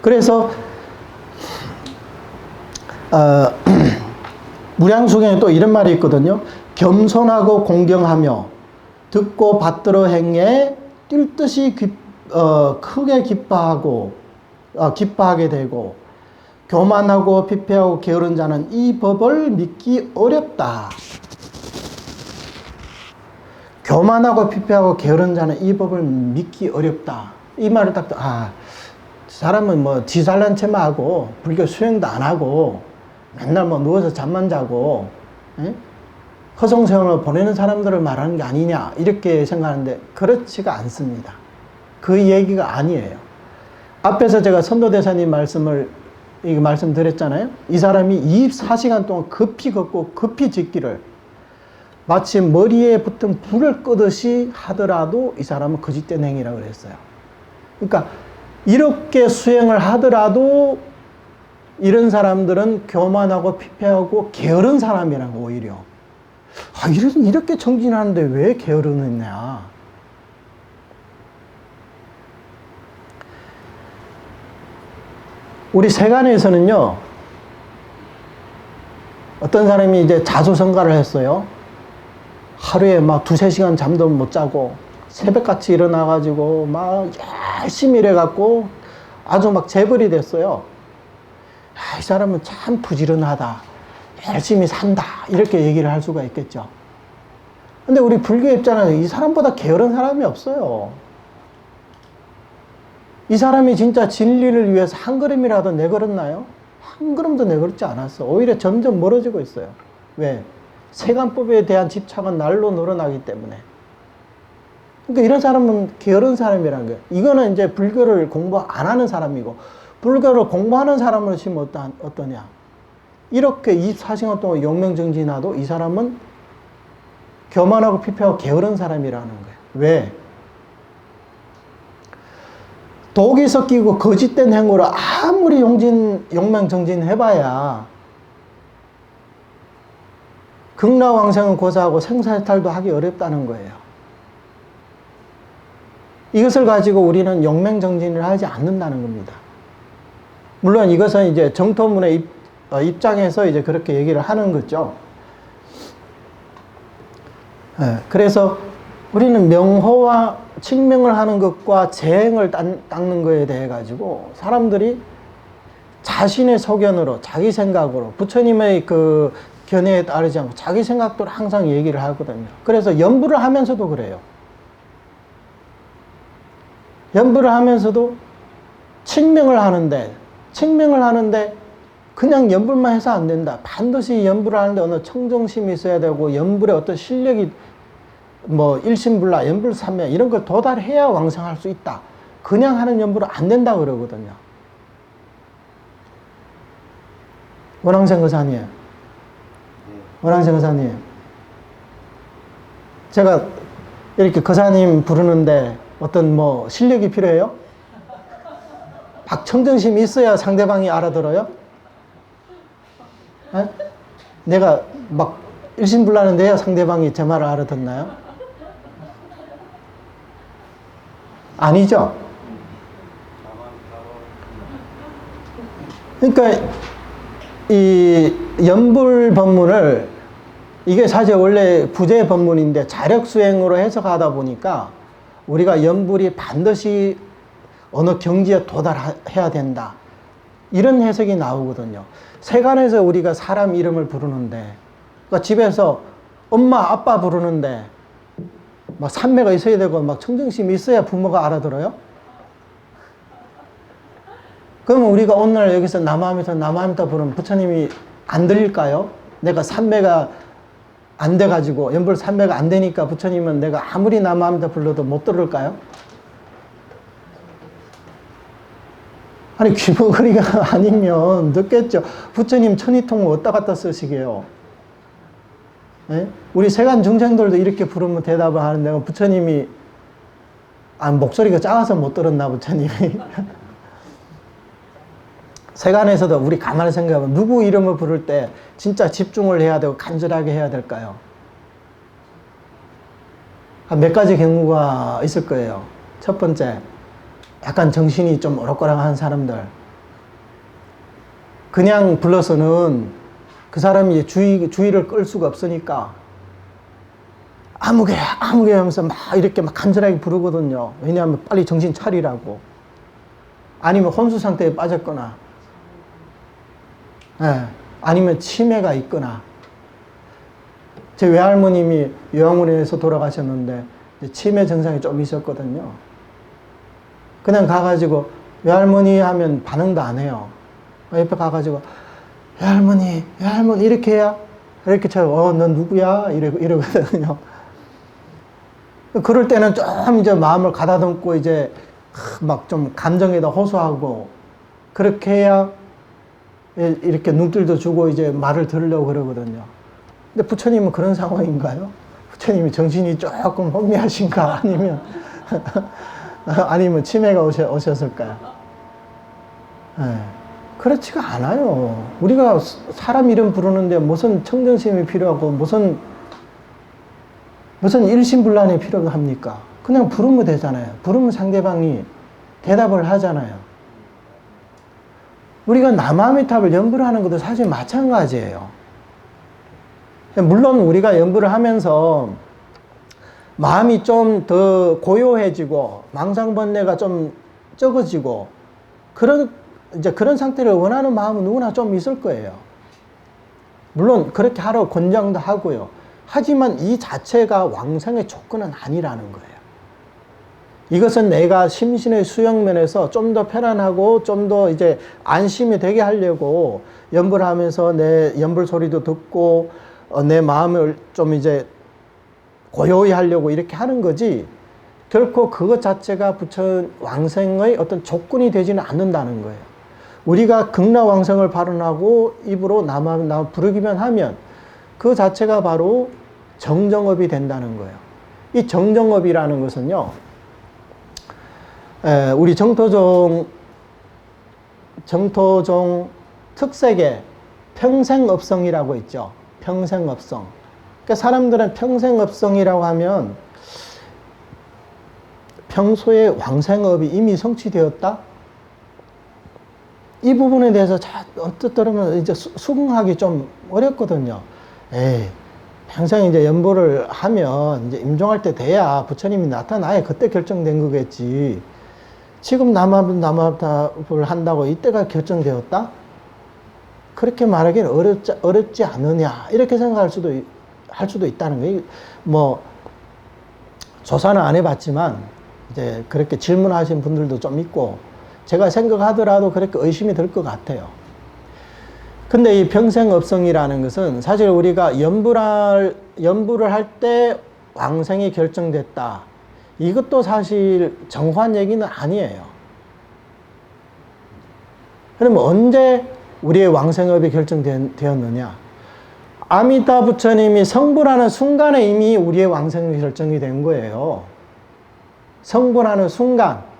그래서 무량수경에 또 이런 말이 있거든요. 겸손하고 공경하며 듣고 받들어 행해 뛸 듯이 크게 기뻐하게 되고, 교만하고 피폐하고 게으른 자는 이 법을 믿기 어렵다. 교만하고 피폐하고 게으른 자는 이 법을 믿기 어렵다. 이 말을 딱, 사람은 뭐 지살난 채만 하고 불교 수행도 안 하고 맨날 뭐 누워서 잠만 자고 허송세월을 보내는 사람들을 말하는 게 아니냐, 이렇게 생각하는데 그렇지가 않습니다. 그 얘기가 아니에요. 앞에서 제가 선도대사님 말씀드렸잖아요. 이 사람이 24시간 동안 급히 걷고 급히 짓기를 마치 머리에 붙은 불을 끄듯이 하더라도 이 사람은 거짓된 행위라고 그랬어요. 그러니까 이렇게 수행을 하더라도 이런 사람들은 교만하고 피폐하고 게으른 사람이라고. 오히려 이렇게 정진하는데 왜 게으르느냐. 우리 세간에서는요, 어떤 사람이 이제 자수성가를 했어요. 하루에 막 2-3시간 잠도 못 자고 새벽같이 일어나가지고 막 열심히 일해갖고 아주 막 재벌이 됐어요. 이 사람은 참 부지런하다, 열심히 산다, 이렇게 얘기를 할 수가 있겠죠. 근데 우리 불교에 있잖아요. 이 사람보다 게으른 사람이 없어요. 이 사람이 진짜 진리를 위해서 한 걸음이라도 내걸었나요? 한 걸음도 내걸지 않았어. 오히려 점점 멀어지고 있어요. 왜? 세간법에 대한 집착은 날로 늘어나기 때문에. 그러니까 이런 사람은 게으른 사람이라는 거예요. 이거는 이제 불교를 공부 안 하는 사람이고, 불교를 공부하는 사람으로 치면 어떠냐. 이렇게 24시간 동안 용맹정진하도 이 사람은 교만하고 피폐하고 게으른 사람이라는 거예요. 왜? 독이 섞이고 거짓된 행위로 아무리 용맹정진 해봐야 극락왕생은 고사하고 생사해탈도 하기 어렵다는 거예요. 이것을 가지고 우리는 용맹정진을 하지 않는다는 겁니다. 물론 이것은 이제 정토문의 입장에서 이제 그렇게 얘기를 하는 거죠. 그래서 우리는 명호와 칙명을 하는 것과 재행을 닦는 거에 대해 가지고 사람들이 자신의 소견으로, 자기 생각으로, 부처님의 그 견해에 따르지 않고 자기 생각대로 항상 얘기를 하거든요. 그래서 연부를 하면서도 그래요. 연부를 하면서도 칙명을 하는데 그냥 연불만 해서 안 된다. 반드시 연불을 하는데 어느 청정심이 있어야 되고 연불의 어떤 실력이 뭐 일심불라, 연불삼매 이런 걸 도달해야 왕성할 수 있다. 그냥 하는 연불은 안 된다 그러거든요. 원황생 거사님, 제가 이렇게 거사님 부르는데 어떤 뭐 실력이 필요해요? 박청정심이 있어야 상대방이 알아들어요? 에? 내가 막 일심불란한데야 상대방이 제 말을 알아듣나요? 아니죠? 그러니까 이 연불 법문을 이게 사실 원래 부재 법문인데 자력수행으로 해석하다 보니까 우리가 연불이 반드시 어느 경지에 도달해야 된다. 이런 해석이 나오거든요. 세간에서 우리가 사람 이름을 부르는데, 그러니까 집에서 엄마, 아빠 부르는데, 막 삼매가 있어야 되고, 막 청정심이 있어야 부모가 알아들어요? 그러면 우리가 오늘 여기서 남아함터 부르면 부처님이 안 들릴까요? 내가 삼매가 안 돼가지고, 연불 삼매가 안 되니까 부처님은 내가 아무리 남아함터 불러도 못 들을까요? 아니, 귀머거리가 아니면 듣겠죠. 부처님 천이통을 어디다 갖다 쓰시게요? 예? 우리 세간 중생들도 이렇게 부르면 대답을 하는데, 부처님이, 목소리가 작아서 못 들었나, 부처님이. 세간에서도 우리 가만히 생각하면 누구 이름을 부를 때 진짜 집중을 해야 되고 간절하게 해야 될까요? 몇 가지 경우가 있을 거예요. 첫 번째, 약간 정신이 좀 오락가락한 사람들. 그냥 불러서는 그 사람이 주의를 끌 수가 없으니까 아무개 하면서 막 이렇게 막 간절하게 부르거든요. 왜냐하면 빨리 정신 차리라고. 아니면 혼수 상태에 빠졌거나, 아니면 치매가 있거나. 제 외할머님이 요양원에서 돌아가셨는데 치매 증상이 좀 있었거든요. 그냥 가가지고 외할머니 하면 반응도 안 해요. 옆에 가가지고 외할머니 이렇게 해야 이렇게 쳐요. 넌 누구야? 이러거든요. 그럴 때는 좀 이제 마음을 가다듬고 이제 막 좀 감정에다 호소하고 그렇게 해야 이렇게 눈길도 주고 이제 말을 들으려고 그러거든요. 근데 부처님은 그런 상황인가요? 부처님이 정신이 조금 혼미하신가? 아니면 치매가 오셨을까요? 그렇지가 않아요. 우리가 사람 이름 부르는데 무슨 청정심이 필요하고 무슨 일심불란이 필요합니까? 그냥 부르면 되잖아요. 부르면 상대방이 대답을 하잖아요. 우리가 남아미탑을 연부를 하는 것도 사실 마찬가지예요. 물론 우리가 연부를 하면서 마음이 좀 더 고요해지고 망상번뇌가 좀 적어지고 그런 상태를 원하는 마음은 누구나 좀 있을 거예요. 물론 그렇게 하라고 권장도 하고요. 하지만 이 자체가 왕성의 조건은 아니라는 거예요. 이것은 내가 심신의 수용면에서 좀 더 편안하고 좀 더 이제 안심이 되게 하려고 연불을 하면서 내 연불 소리도 듣고 내 마음을 좀 이제 고요히 하려고 이렇게 하는 거지, 결코 그것 자체가 부처 왕생의 어떤 조건이 되지는 않는다는 거예요. 우리가 극락왕성을 발언하고 입으로 부르기만 하면 그 자체가 바로 정정업이 된다는 거예요. 이 정정업이라는 것은요, 우리 정토종 특색에 평생업성이라고 있죠. 평생업성. 그러니까 사람들은 평생업성이라고 하면 평소에 왕생업이 이미 성취되었다? 이 부분에 대해서 언뜻 들으면 이제 수긍하기 좀 어렵거든요. 에이, 평생 이제 연보를 하면 이제 임종할 때 돼야 부처님이 나타나야 그때 결정된 거겠지. 지금 남합을 한다고 이때가 결정되었다? 그렇게 말하기는 어렵지 않느냐. 이렇게 생각할 수도 있다는 거예요. 뭐, 조사는 안 해봤지만, 이제 그렇게 질문하신 분들도 좀 있고, 제가 생각하더라도 그렇게 의심이 들 것 같아요. 근데 이 평생업성이라는 것은 사실 우리가 연부를 할 때 왕생이 결정됐다. 이것도 사실 정확한 얘기는 아니에요. 그러면 언제 우리의 왕생업이 결정되었느냐? 아미타 부처님이 성불하는 순간에 이미 우리의 왕생이 결정이 된 거예요. 성불하는 순간.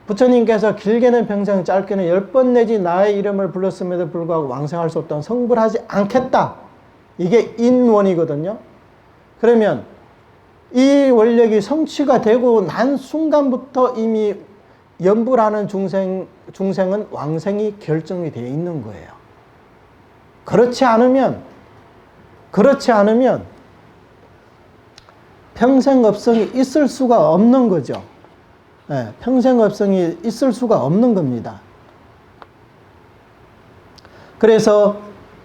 부처님께서 길게는 평생, 짧게는 10번 내지 나의 이름을 불렀음에도 불구하고 왕생할 수 없다면 성불하지 않겠다. 이게 인원이거든요. 그러면 이 원력이 성취가 되고 난 순간부터 이미 연불하는 중생은 왕생이 결정이 되어 있는 거예요. 그렇지 않으면 평생업성이 있을 수가 없는 거죠. 네, 평생업성이 있을 수가 없는 겁니다. 그래서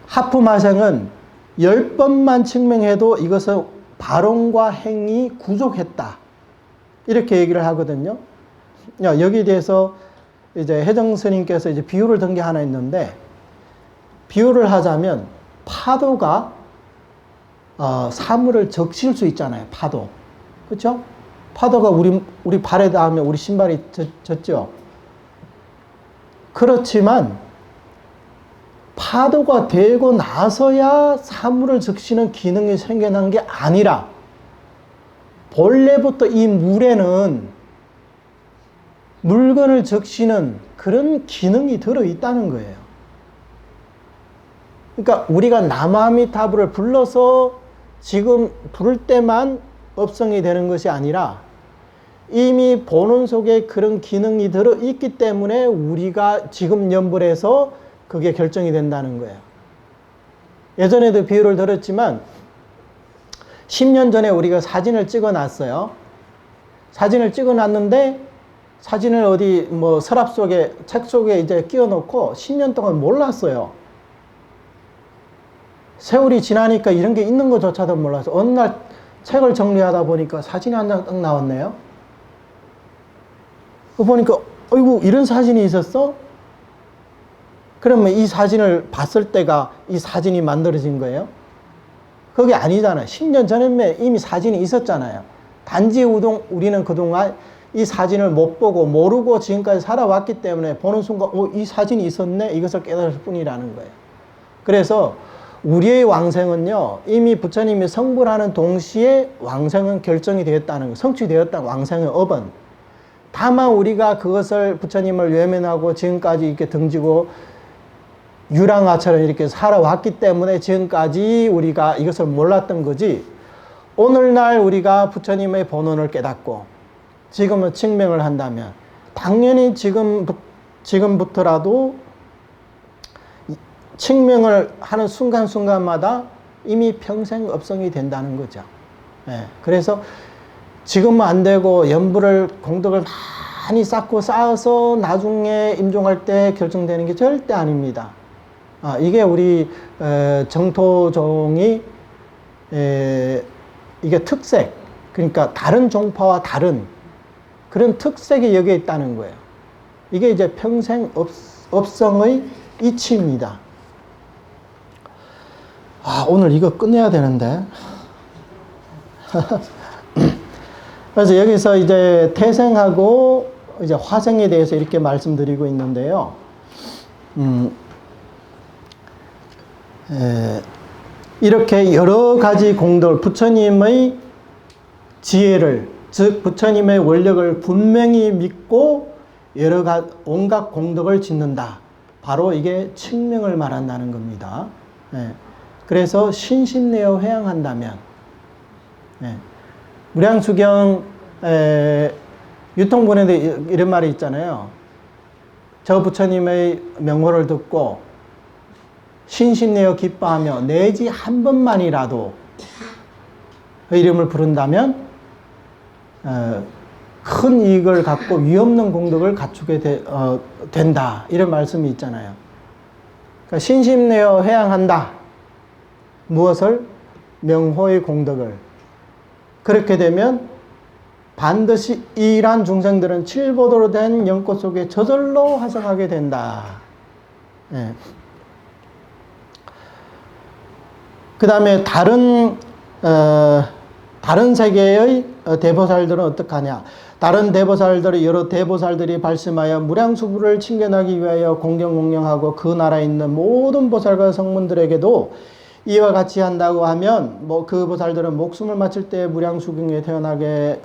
하프마생은 10번만 증명해도 이것은 발언과 행이 구족했다. 이렇게 얘기를 하거든요. 여기에 대해서 이제 혜정 스님께서 이제 비유를 든 게 하나 있는데, 비유를 하자면 파도가 사물을 적실 수 있잖아요. 파도. 그렇죠? 파도가 우리 발에 닿으면 우리 신발이 젖죠. 그렇지만 파도가 되고 나서야 사물을 적시는 기능이 생겨난 게 아니라 본래부터 이 물에는 물건을 적시는 그런 기능이 들어있다는 거예요. 그러니까 우리가 나마미타불을 불러서 지금 부를 때만 업성이 되는 것이 아니라 이미 본원 속에 그런 기능이 들어있기 때문에 우리가 지금 연불해서 그게 결정이 된다는 거예요. 예전에도 비유를 들었지만 10년 전에 우리가 사진을 찍어 놨어요. 사진을 찍어 놨는데 사진을 어디 뭐 서랍 속에 책 속에 이제 끼워 놓고 10년 동안 몰랐어요. 세월이 지나니까 이런 게 있는 것조차도 몰라서 어느 날 책을 정리하다 보니까 사진이 한 장 딱 나왔네요. 보니까 어이구 이런 사진이 있었어? 그러면 이 사진을 봤을 때가 이 사진이 만들어진 거예요? 그게 아니잖아요. 10년 전에 이미 사진이 있었잖아요. 단지 우리는 그동안 이 사진을 못 보고 모르고 지금까지 살아왔기 때문에 보는 순간 이 사진이 있었네? 이것을 깨달을 뿐이라는 거예요. 그래서 우리의 왕생은요, 이미 부처님이 성불하는 동시에 왕생은 결정이 되었다는 거, 성취되었다는 왕생의 업은. 다만 우리가 그것을 부처님을 외면하고 지금까지 이렇게 등지고 유랑아처럼 이렇게 살아왔기 때문에 지금까지 우리가 이것을 몰랐던 거지, 오늘날 우리가 부처님의 본원을 깨닫고 지금은 증명을 한다면 당연히 지금부터라도 증명을 하는 순간순간마다 이미 평생업성이 된다는 거죠. 예, 그래서 지금은 안 되고 연불을 공덕을 많이 쌓아서 나중에 임종할 때 결정되는 게 절대 아닙니다. 이게 우리 정토종이 이게 특색, 그러니까 다른 종파와 다른 그런 특색이 여기에 있다는 거예요. 이게 이제 평생업성의 이치입니다. 오늘 이거 끝내야 되는데. 그래서 여기서 이제 태생하고 이제 화생에 대해서 이렇게 말씀드리고 있는데요. 이렇게 여러 가지 공덕, 부처님의 지혜를, 즉 부처님의 원력을 분명히 믿고 온갖 공덕을 짓는다. 바로 이게 측명을 말한다는 겁니다. 그래서 신심내어 회양한다면, 예. 무량수경 유통본에도 이런 말이 있잖아요. 저 부처님의 명호를 듣고 신심내어 기뻐하며 내지 한 번만이라도 그 이름을 부른다면 큰 이익을 갖고 위없는 공덕을 갖추게 된다. 이런 말씀이 있잖아요. 그러니까 신심내어 회양한다. 무엇을? 명호의 공덕을. 그렇게 되면 반드시 이러한 중생들은 칠보도로 된 연꽃 속에 저절로 화성하게 된다. 예. 그 다음에 다른 세계의 대보살들은 어떡하냐. 다른 대보살들이, 여러 대보살들이 발심하여 무량수부를 칭견하기 위하여 공경하고 그 나라에 있는 모든 보살과 성문들에게도 이와 같이 한다고 하면, 뭐 그 보살들은 목숨을 마칠 때 무량수경에 태어나게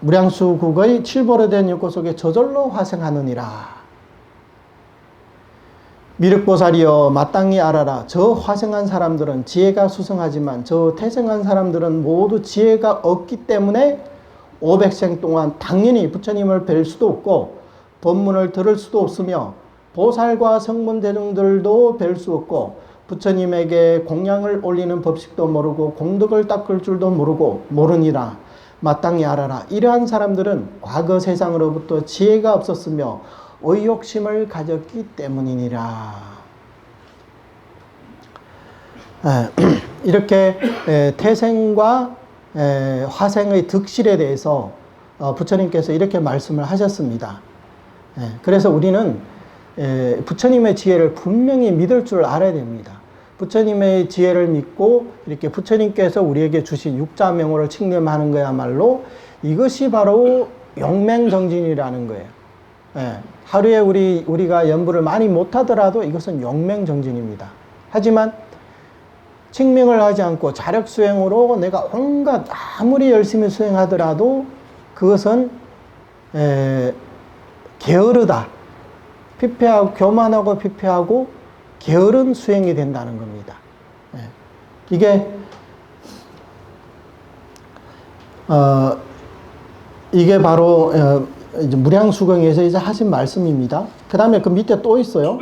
무량수국의 칠보로 된 연꽃 속에 저절로 화생하느니라. 미륵보살이여 마땅히 알아라. 저 화생한 사람들은 지혜가 수성하지만 저 태생한 사람들은 모두 지혜가 없기 때문에 500생 동안 당연히 부처님을 뵐 수도 없고 법문을 들을 수도 없으며 보살과 성문 대중들도 뵐 수 없고 부처님에게 공양을 올리는 법식도 모르고 공덕을 닦을 줄도 모르니라. 마땅히 알아라. 이러한 사람들은 과거 세상으로부터 지혜가 없었으며 의욕심을 가졌기 때문이니라. 이렇게 태생과 화생의 득실에 대해서 부처님께서 이렇게 말씀을 하셨습니다. 그래서 우리는 부처님의 지혜를 분명히 믿을 줄 알아야 됩니다. 부처님의 지혜를 믿고 이렇게 부처님께서 우리에게 주신 육자명호를 칭념하는 거야말로 이것이 바로 용맹정진이라는 거예요. 하루에 우리가 연부를 많이 못하더라도 이것은 용맹정진입니다. 하지만 칭명을 하지 않고 자력수행으로 내가 온갖 아무리 열심히 수행하더라도 그것은 게으르다. 피폐하고 교만하고 피폐하고 게으른 수행이 된다는 겁니다. 이게 바로 이제 무량수경에서 이제 하신 말씀입니다. 그 다음에 그 밑에 또 있어요.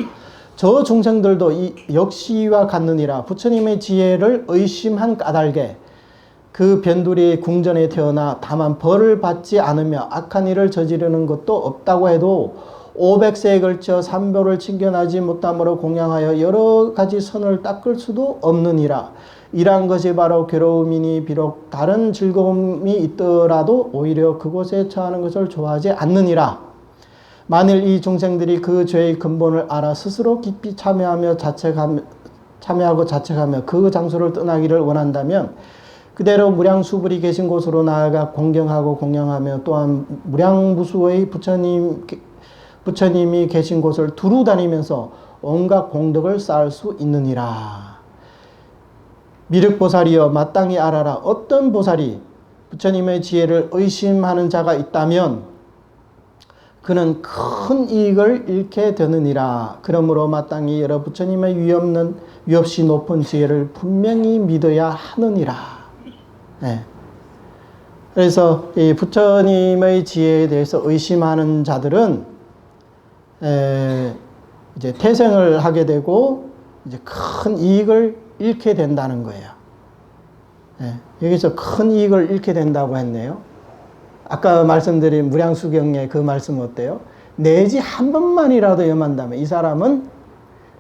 저 중생들도 역시 이와 같느니라. 부처님의 지혜를 의심한 까닭에 그 변두리 궁전에 태어나 다만 벌을 받지 않으며 악한 일을 저지르는 것도 없다고 해도 500세에 걸쳐 삼보를 칭견하지 못함으로 공양하여 여러 가지 선을 닦을 수도 없느니라. 이러한 것이 바로 괴로움이니 비록 다른 즐거움이 있더라도 오히려 그곳에 처하는 것을 좋아하지 않느니라. 만일 이 중생들이 그 죄의 근본을 알아 스스로 깊이 참여하고 자책하며 그 장소를 떠나기를 원한다면 그대로 무량수불이 계신 곳으로 나아가 공경하고 공양하며 또한 무량무수의 부처님이 계신 곳을 두루 다니면서 온갖 공덕을 쌓을 수 있느니라. 미륵보살이여 마땅히 알아라. 어떤 보살이 부처님의 지혜를 의심하는 자가 있다면 그는 큰 이익을 잃게 되느니라. 그러므로 마땅히 여러 부처님의 위없이 높은 지혜를 분명히 믿어야 하느니라. 그래서 이 부처님의 지혜에 대해서 의심하는 자들은 이제 태생을 하게 되고 이제 큰 이익을 잃게 된다는 거예요. 여기서 큰 이익을 잃게 된다고 했네요. 아까 말씀드린 무량수경의 그 말씀은 어때요? 내지 한 번만이라도 염한다면 이 사람은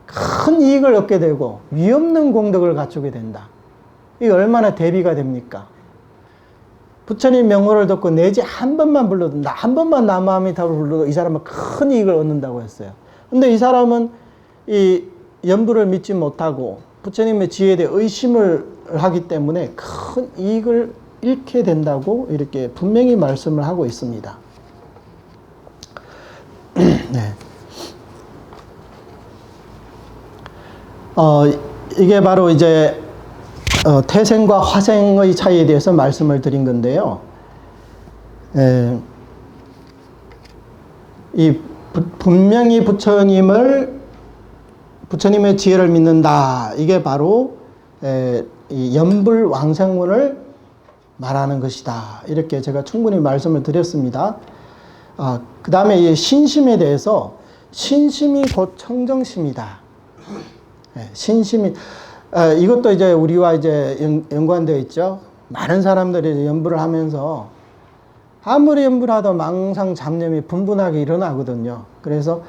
큰 이익을 얻게 되고 위없는 공덕을 갖추게 된다. 이게 얼마나 대비가 됩니까? 부처님 명호를 듣고 내지 한 번만 불러도 한 번만 남아미타불을 불러도 이 사람은 큰 이익을 얻는다고 했어요. 근데 이 사람은 이 연부를 믿지 못하고 부처님의 지혜에 대해 의심을 하기 때문에 큰 이익을 잃게 된다고 이렇게 분명히 말씀을 하고 있습니다. 네. 이게 바로 이제 태생과 화생의 차이에 대해서 말씀을 드린 건데요. 이 분명히 부처님의 지혜를 믿는다. 이게 바로 이 연불왕생문을 말하는 것이다. 이렇게 제가 충분히 말씀을 드렸습니다. 그 다음에 이 신심에 대해서 신심이 곧 청정심이다. 신심이 이것도 이제 우리와 이제 연관되어 있죠. 많은 사람들이 연불을 하면서 아무리 연불하도 망상 잡념이 분분하게 일어나거든요. 그래서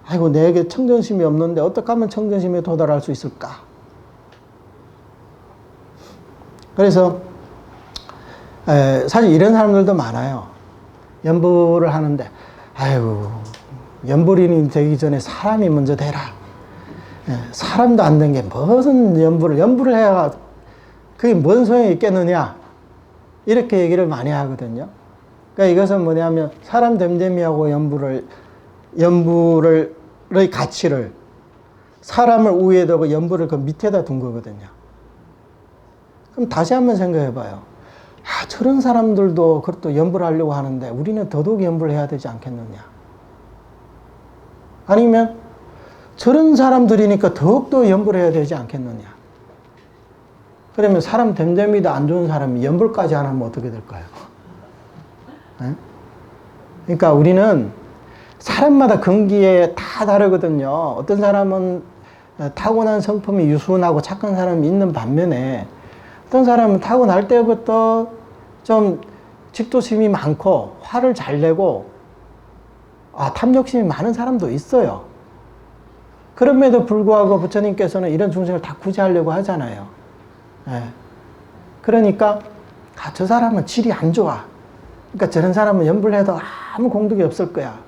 아이고 내게 청정심이 없는데 어떻게 하면 청정심에 도달할 수 있을까? 그래서 사실 이런 사람들도 많아요. 연불을 하는데 아이고 연불인이 되기 전에 사람이 먼저 되라. 사람도 안 된 게 무슨 연불을 해야 그게 뭔 소용이 있겠느냐 이렇게 얘기를 많이 하거든요. 그러니까 이것은 뭐냐면 사람 됨됨이하고 연불의 가치를 사람을 우위에 두고 연불을 그 밑에다 둔 거거든요. 그럼 다시 한번 생각해 봐요. 저런 사람들도 그것도 연불하려고 하는데 우리는 더더욱 연불해야 되지 않겠느냐. 아니면 저런 사람들이니까 더욱더 연불해야 되지 않겠느냐. 그러면 사람 됨됨이도 안 좋은 사람이 연불까지 안 하면 어떻게 될까요? 네? 그러니까 우리는 사람마다 근기에 다 다르거든요. 어떤 사람은 타고난 성품이 유순하고 착한 사람이 있는 반면에 어떤 사람은 타고날 때부터 좀 질투심이 많고 화를 잘 내고 탐욕심이 많은 사람도 있어요. 그럼에도 불구하고 부처님께서는 이런 중생을 다 구제하려고 하잖아요. 그러니까 저 사람은 질이 안 좋아. 그러니까 저런 사람은 연불해도 아무 공덕이 없을 거야.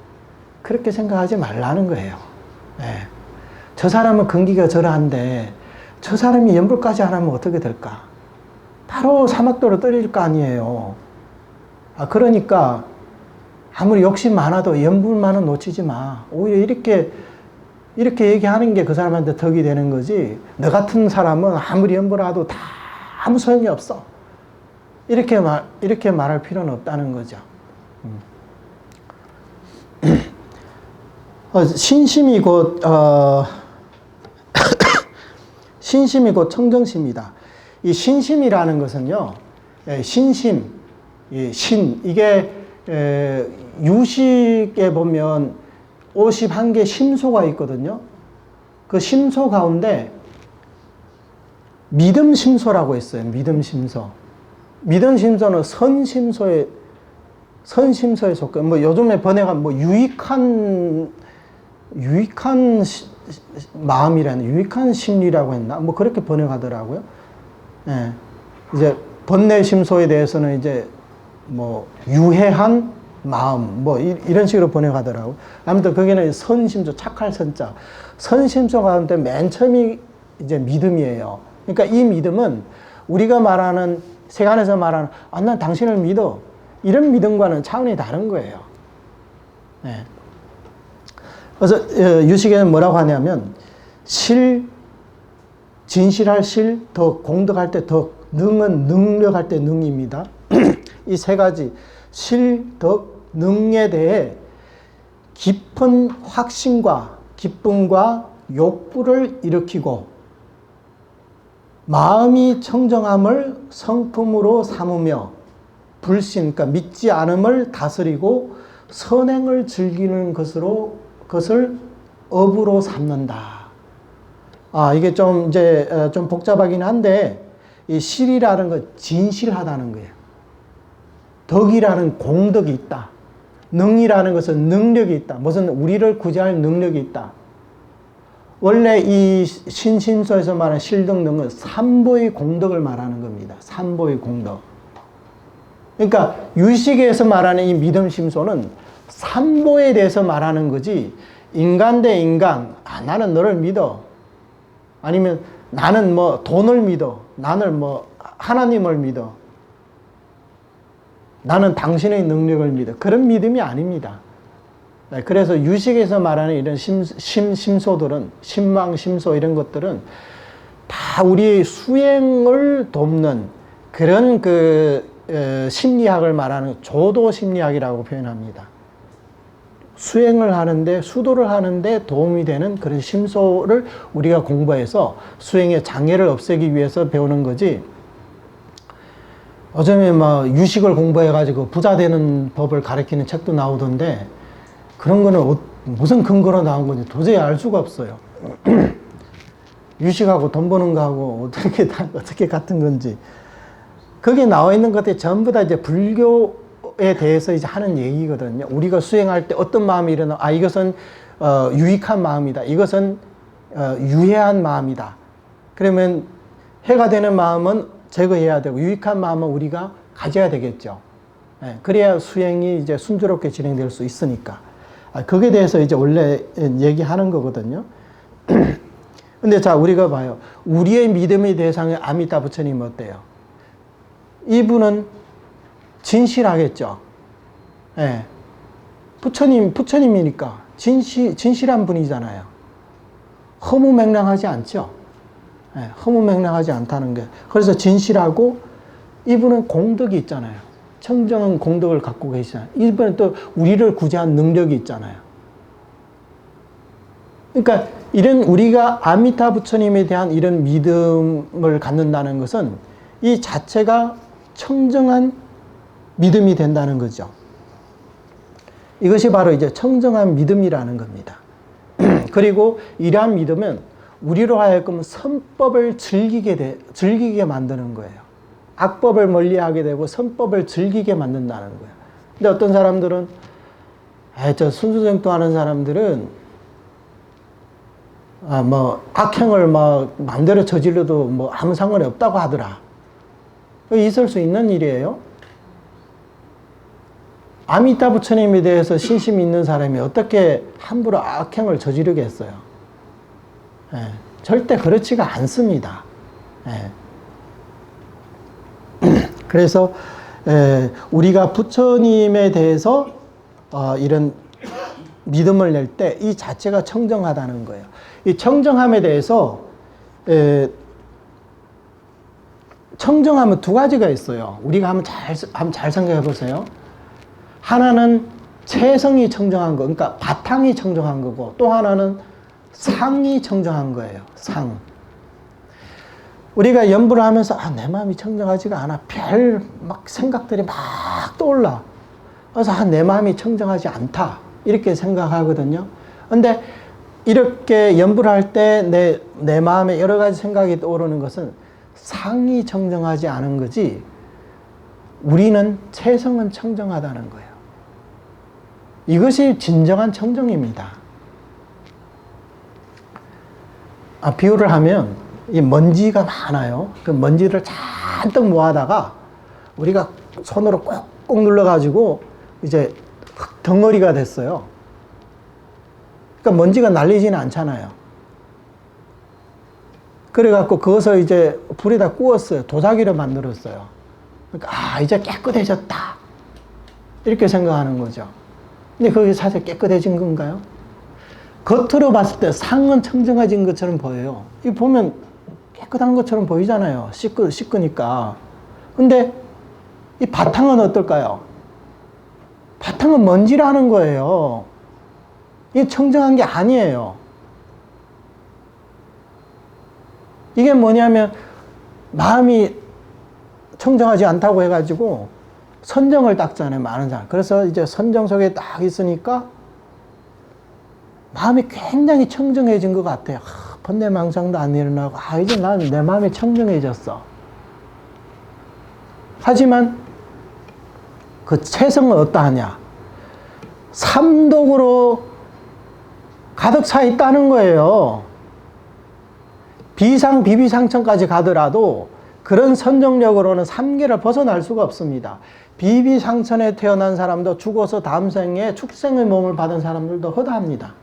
그렇게 생각하지 말라는 거예요. 저 사람은 근기가 저러한데 저 사람이 연불까지 안 하면 어떻게 될까? 바로 사막도로 떨어질 거 아니에요. 그러니까 아무리 욕심 많아도 연불만은 놓치지 마. 오히려 이렇게 얘기하는 게 그 사람한테 덕이 되는 거지. 너 같은 사람은 아무리 연불해도 다 아무 소용이 없어. 이렇게 말할 필요는 없다는 거죠. 신심이 곧 신심이 곧 청정심이다. 이 신심이라는 것은요, 신심, 이게 유식에 보면 51개 심소가 있거든요. 그 심소 가운데 믿음심소라고 있어요. 믿음심소. 믿음심소는 선심소에 속해. 요즘에 번역한 유익한 마음이라는, 유익한 심리라고 했나? 그렇게 번역하더라고요. 이제 번뇌심소에 대해서는 이제 유해한 마음, 이런 식으로 번역하더라고요. 아무튼 거기는 선심소, 착할 선자. 선심소 가운데 맨 처음이 이제 믿음이에요. 그러니까 이 믿음은 우리가 말하는, 세간에서 말하는, 난 당신을 믿어. 이런 믿음과는 차원이 다른 거예요. 그래서 유식에는 뭐라고 하냐면, 진실할 실, 덕, 공덕할 때 덕, 능은 능력할 때 능입니다. 이 세 가지, 실, 덕, 능에 대해 깊은 확신과 기쁨과 욕구를 일으키고 마음이 청정함을 성품으로 삼으며 불신, 그러니까 믿지 않음을 다스리고 선행을 즐기는 것을 업으로 삼는다. 이게 좀 복잡하긴 한데, 이 실이라는 건 진실하다는 거예요. 덕이라는 공덕이 있다. 능이라는 것은 능력이 있다. 무슨 우리를 구제할 능력이 있다. 원래 이 신심소에서 말하는 실덕능은 삼보의 공덕을 말하는 겁니다. 삼보의 공덕. 그러니까 유식에서 말하는 이 믿음심소는 삼보에 대해서 말하는 거지, 인간 대 인간, 나는 너를 믿어. 아니면 나는 돈을 믿어. 나는 하나님을 믿어. 나는 당신의 능력을 믿어. 그런 믿음이 아닙니다. 그래서 유식에서 말하는 이런 심소들은, 신망, 심소 이런 것들은 다 우리의 수행을 돕는 그런 심리학을 말하는 조도 심리학이라고 표현합니다. 수행을 하는데, 수도를 하는데 도움이 되는 그런 심소를 우리가 공부해서 수행의 장애를 없애기 위해서 배우는 거지. 어쩌면 막 유식을 공부해가지고 부자 되는 법을 가르치는 책도 나오던데, 그런 거는 무슨 근거로 나온 건지 도저히 알 수가 없어요. 유식하고 돈 버는 거하고 어떻게 같은 건지. 거기에 나와 있는 것들이 전부 다 이제 불교에 대해서 이제 하는 얘기거든요. 우리가 수행할 때 어떤 마음이 일어나, 이것은 유익한 마음이다. 이것은 유해한 마음이다. 그러면 해가 되는 마음은 제거해야 되고, 유익한 마음은 우리가 가져야 되겠죠. 그래야 수행이 이제 순조롭게 진행될 수 있으니까. 거기에 대해서 이제 원래 얘기하는 거거든요. 근데 자, 우리가 봐요. 우리의 믿음의 대상의 아미타 부처님은 어때요? 이분은 진실하겠죠. 예. 부처님이니까 진실한 분이잖아요. 허무맹랑하지 않죠. 예, 허무맹랑하지 않다는 게. 그래서 진실하고, 이분은 공덕이 있잖아요. 청정한 공덕을 갖고 계시잖아요. 이분은 또 우리를 구제한 능력이 있잖아요. 그러니까 이런 우리가 아미타 부처님에 대한 이런 믿음을 갖는다는 것은 이 자체가 청정한 믿음이 된다는 거죠. 이것이 바로 이제 청정한 믿음이라는 겁니다. 그리고 이러한 믿음은 우리로 하여금 선법을 즐기게 만드는 거예요. 악법을 멀리하게 되고 선법을 즐기게 만든다는 거예요. 근데 어떤 사람들은, 저 순수정토하는 사람들은 악행을 마음대로 저질러도 아무 상관이 없다고 하더라. 있을 수 있는 일이에요. 아미타 부처님에 대해서 신심이 있는 사람이 어떻게 함부로 악행을 저지르겠어요? 절대 그렇지가 않습니다. 그래서 우리가 부처님에 대해서 이런 믿음을 낼 때 이 자체가 청정하다는 거예요. 이 청정함에 대해서 청정함은 두 가지가 있어요. 우리가 한번 잘 생각해 보세요. 하나는 체성이 청정한 거, 그러니까 바탕이 청정한 거고, 또 하나는 상이 청정한 거예요. 상. 우리가 연부를 하면서 내 마음이 청정하지가 않아. 막 생각들이 막 떠올라. 그래서 내 마음이 청정하지 않다. 이렇게 생각하거든요. 근데 이렇게 연부를 할 때 내 마음에 여러 가지 생각이 떠오르는 것은 상이 청정하지 않은 거지, 우리는 체성은 청정하다는 거예요. 이것이 진정한 청정입니다. 비유를 하면 이 먼지가 많아요. 그 먼지를 잔뜩 모아다가 우리가 손으로 꾹꾹 눌러가지고 이제 덩어리가 됐어요. 그러니까 먼지가 날리지는 않잖아요. 그래갖고 그것을 이제 불에다 구웠어요. 도자기를 만들었어요. 그러니까 이제 깨끗해졌다, 이렇게 생각하는 거죠. 근데 그게 사실 깨끗해진 건가요? 겉으로 봤을 때 상은 청정해진 것처럼 보여요. 이 보면 깨끗한 것처럼 보이잖아요. 씻으니까. 근데 이 바탕은 어떨까요? 바탕은 먼지라는 거예요. 이게 청정한 게 아니에요. 이게 뭐냐면, 마음이 청정하지 않다고 해가지고 선정을 닦잖아요, 많은 사람. 그래서 이제 선정 속에 딱 있으니까 마음이 굉장히 청정해진 것 같아요. 번뇌망상도 안 일어나고, 이제 나는 내 마음이 청정해졌어. 하지만 그 체성은 어떠하냐? 삼독으로 가득 차 있다는 거예요. 비상, 비비상천까지 가더라도 그런 선정력으로는 삼계를 벗어날 수가 없습니다. 비비상천에 태어난 사람도 죽어서 다음 생에 축생의 몸을 받은 사람들도 허다합니다.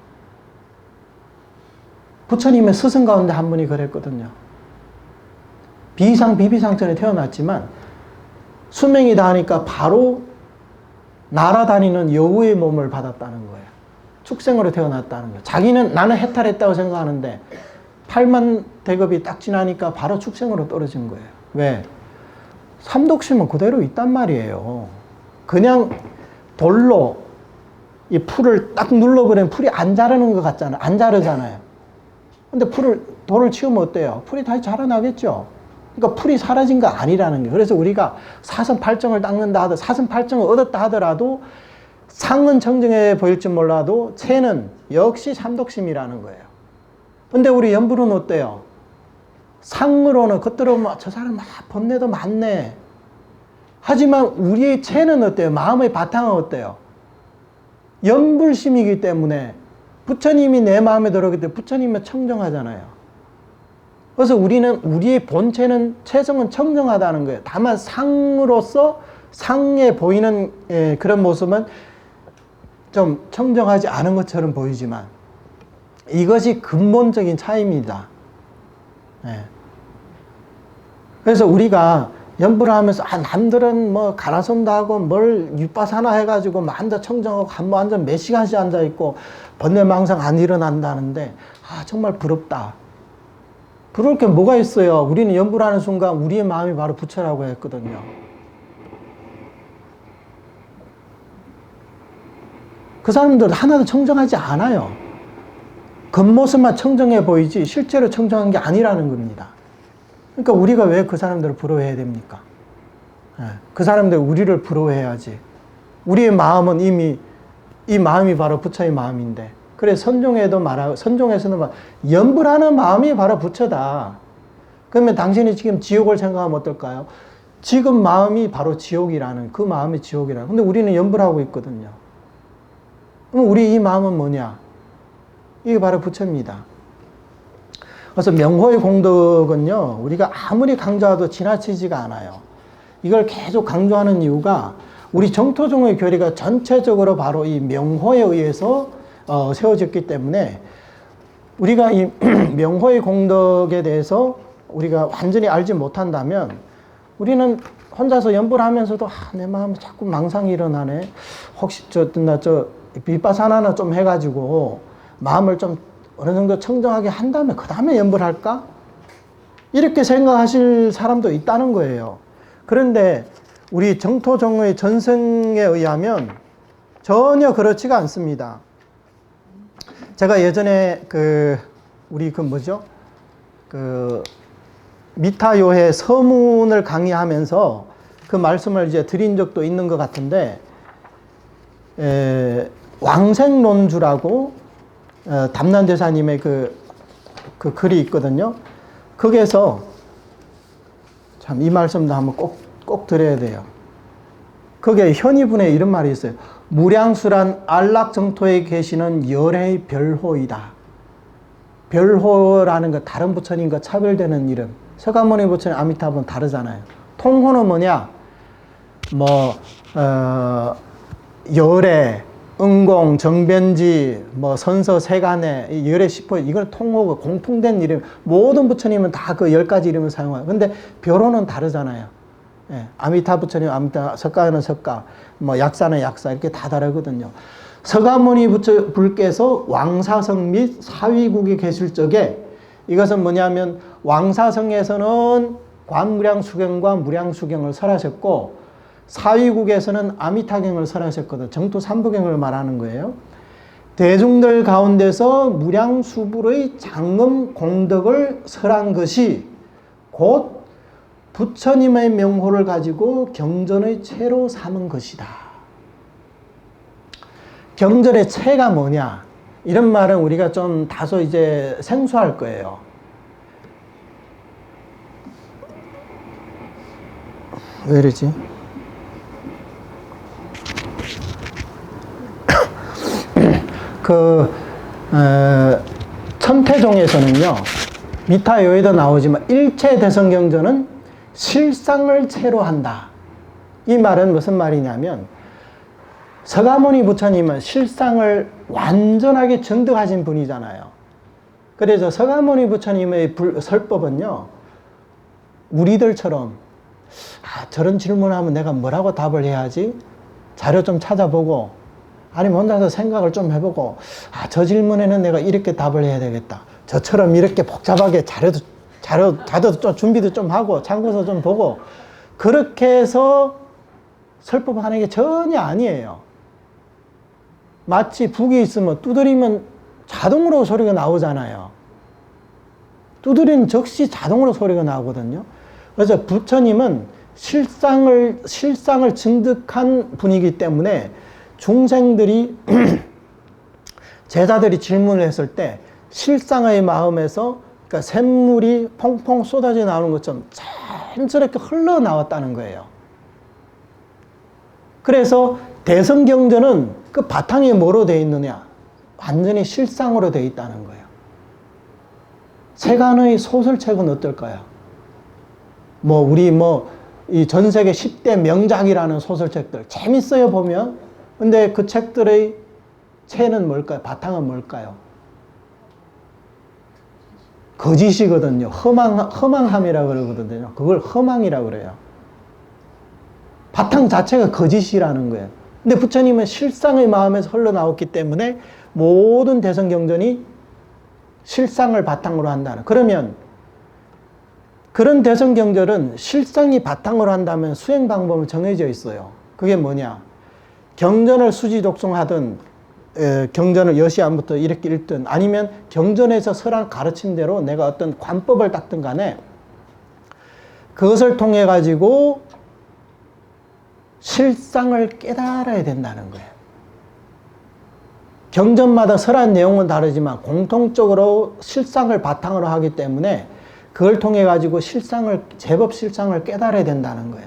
부처님의 스승 가운데 한 분이 그랬거든요. 비상, 비비상천에 태어났지만 수명이 다하니까 바로 날아다니는 여우의 몸을 받았다는 거예요. 축생으로 태어났다는 거예요. 자기는 나는 해탈했다고 생각하는데 8만 대급이 딱 지나니까 바로 축생으로 떨어진 거예요. 왜? 삼독심은 그대로 있단 말이에요. 그냥 돌로 이 풀을 딱 눌러버리면 풀이 안 자라는 것 같잖아요. 안 자르잖아요. 근데 돌을 치우면 어때요? 풀이 다시 자라나겠죠. 그러니까 풀이 사라진 거 아니라는 거예요. 그래서 우리가 사선팔정을 닦는다 하더라도, 사선팔정을 얻었다 하더라도 상은 청정해 보일지 몰라도 체는 역시 삼독심이라는 거예요. 근데 우리 연불은 어때요? 상으로는 겉으로 저 사람 번뇌도 많네. 하지만 우리의 체는 어때요? 마음의 바탕은 어때요? 연불심이기 때문에 부처님이 내 마음에 들어오기 때문에 부처님은 청정하잖아요. 그래서 우리의 본체는, 체성은 청정하다는 거예요. 다만 상으로서 상에 보이는 그런 모습은 좀 청정하지 않은 것처럼 보이지만 이것이 근본적인 차이입니다. 네. 그래서 우리가 연불을 하면서 남들은 뭐 가라손도 하고 뭘 윗바사나 해가지고 앉아 청정하고 한번 앉아 몇 시간씩 앉아 있고 번뇌망상 안 일어난다는데 정말 부럽다. 부러울 게 뭐가 있어요? 우리는 연불하는 순간 우리의 마음이 바로 부처라고 했거든요. 그 사람들 하나도 청정하지 않아요. 겉모습만 청정해 보이지 실제로 청정한 게 아니라는 겁니다. 그러니까 우리가 왜 그 사람들을 부러워해야 됩니까? 그 사람들 우리를 부러워해야지. 우리의 마음은 이미 이 마음이 바로 부처의 마음인데, 그래 선종에도 말하고, 선종에서는 연불하는 마음이 바로 부처다. 그러면 당신이 지금 지옥을 생각하면 어떨까요? 지금 마음이 바로 지옥이라는, 그 마음이 지옥이라는. 근데 우리는 연불하고 있거든요. 그럼 우리 이 마음은 뭐냐? 이게 바로 부처입니다. 그래서 명호의 공덕은요, 우리가 아무리 강조해도 지나치지가 않아요. 이걸 계속 강조하는 이유가 우리 정토종의 교리가 전체적으로 바로 이 명호에 의해서 세워졌기 때문에 우리가 이 명호의 공덕에 대해서 우리가 완전히 알지 못한다면 우리는 혼자서 연불하면서도 내 마음에 자꾸 망상이 일어나네. 혹시 나 윗바사나나 좀 해가지고 마음을 좀 어느 정도 청정하게 한 다음에 그 다음에 연불할까? 이렇게 생각하실 사람도 있다는 거예요. 그런데 우리 정토종의 전승에 의하면 전혀 그렇지가 않습니다. 제가 예전에 미타요해 서문을 강의하면서 그 말씀을 이제 드린 적도 있는 것 같은데, 왕생론주라고 담난대사님의 그 글이 있거든요. 거기에서 참 이 말씀도 한번 꼭 드려야 돼요. 거기에 현이분의 이런 말이 있어요. 무량수란 안락정토에 계시는 열의 별호이다. 별호라는 거 다른 부처님과 차별되는 이름. 서가모니 부처님, 아미타불은 다르잖아요. 통호는 뭐냐? 열애, 응공, 정변지, 선서, 세간에, 열애, 십호, 이건 통호고 공통된 이름. 모든 부처님은 다 그 10가지 이름을 사용해요. 근데 별호는 다르잖아요. 예, 아미타 부처님, 아미타, 석가는 석가, 약사는 약사, 이렇게 다 다르거든요. 서가모니 불께서 왕사성 및 사위국에 계실 적에, 이것은 뭐냐면 왕사성에서는 관무량수경과 무량수경을 설하셨고, 사위국에서는 아미타경을 설하셨거든. 정토 삼부경을 말하는 거예요. 대중들 가운데서 무량수불의 장엄 공덕을 설한 것이 곧 부처님의 명호를 가지고 경전의 체로 삼은 것이다. 경전의 체가 뭐냐? 이런 말은 우리가 좀 다소 이제 생소할 거예요. 왜 이러지? 천태종에서는요, 미타요에도 나오지만 일체대성경전은 실상을 체로 한다. 이 말은 무슨 말이냐면, 서가모니 부처님은 실상을 완전하게 정득하신 분이잖아요. 그래서 서가모니 부처님의 설법은요, 우리들처럼 저런 질문하면 내가 뭐라고 답을 해야지? 자료 좀 찾아보고, 아니면 혼자서 생각을 좀 해보고, 저 질문에는 내가 이렇게 답을 해야 되겠다. 저처럼 이렇게 복잡하게 자료도 좀 준비도 좀 하고, 참고서 좀 보고, 그렇게 해서 설법하는 게 전혀 아니에요. 마치 북이 있으면 두드리면 자동으로 소리가 나오잖아요. 두드리는 즉시 자동으로 소리가 나오거든요. 그래서 부처님은 실상을 증득한 분이기 때문에 중생들이 제자들이 질문을 했을 때 실상의 마음에서 그러니까 샘물이 퐁퐁 쏟아져 나오는 것처럼 자연스럽게 흘러나왔다는 거예요. 그래서 대성경전은 그 바탕이 뭐로 되어 있느냐? 완전히 실상으로 되어 있다는 거예요. 세간의 소설책은 어떨까요? 이 전 세계 10대 명작이라는 소설책들 재밌어요, 보면. 근데 그 책들의 체는 뭘까요? 바탕은 뭘까요? 거짓이거든요. 허망함이라고 그러거든요. 그걸 허망이라고 그래요. 바탕 자체가 거짓이라는 거예요. 근데 부처님은 실상의 마음에서 흘러나왔기 때문에 모든 대성경전이 실상을 바탕으로 한다는. 그러면 그런 대성경전은 실상이 바탕으로 한다면 수행 방법은 정해져 있어요. 그게 뭐냐? 경전을 수지 독송하든 경전을 여시안부터 이렇게 읽든 아니면 경전에서 설한 가르침대로 내가 어떤 관법을 닦든 간에 그것을 통해 가지고 실상을 깨달아야 된다는 거예요. 경전마다 설한 내용은 다르지만 공통적으로 실상을 바탕으로 하기 때문에 그걸 통해 가지고 제법 실상을 깨달아야 된다는 거예요.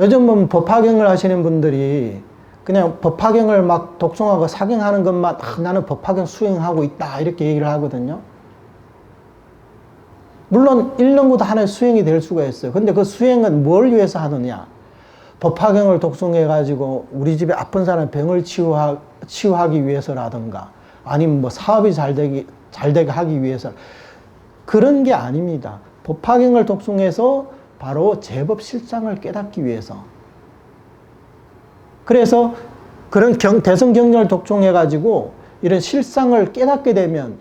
요즘 보면 법화경을 하시는 분들이 그냥 법화경을 막 독송하고 사경하는 것만 나는 법화경 수행하고 있다 이렇게 얘기를 하거든요. 물론 읽는 것도 하나의 수행이 될 수가 있어요. 근데 그 수행은 뭘 위해서 하느냐? 법화경을 독송해 가지고 우리 집에 아픈 사람 병을 치유하기 위해서라든가 아니면 뭐 사업이 잘 되게 하기 위해서 그런 게 아닙니다. 법화경을 독송해서 바로 제법 실상을 깨닫기 위해서. 그래서 그런 대성경전을 독송해 가지고 이런 실상을 깨닫게 되면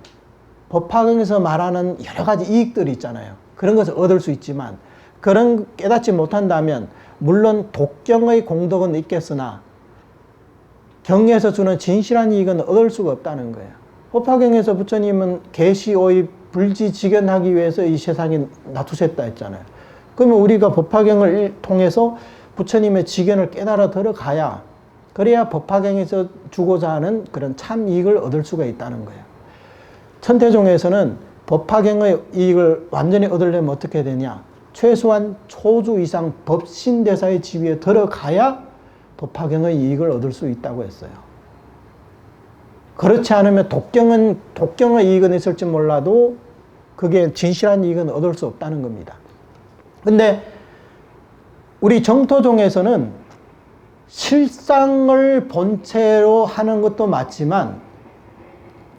법화경에서 말하는 여러 가지 이익들이 있잖아요. 그런 것을 얻을 수 있지만 그런 깨닫지 못한다면 물론 독경의 공덕은 있겠으나 경에서 주는 진실한 이익은 얻을 수가 없다는 거예요. 법화경에서 부처님은 계시오의 불지지견하기 위해서 이 세상에 놔두셨다 했잖아요. 그러면 우리가 법화경을 통해서 부처님의 지견을 깨달아 들어가야 그래야 법화경에서 주고자 하는 그런 참 이익을 얻을 수가 있다는 거예요. 천태종에서는 법화경의 이익을 완전히 얻으려면 어떻게 되냐? 최소한 초주 이상 법신대사의 지위에 들어가야 법화경의 이익을 얻을 수 있다고 했어요. 그렇지 않으면 독경의 이익은 있을지 몰라도 그게 진실한 이익은 얻을 수 없다는 겁니다. 근데 우리 정토종에서는 실상을 본체로 하는 것도 맞지만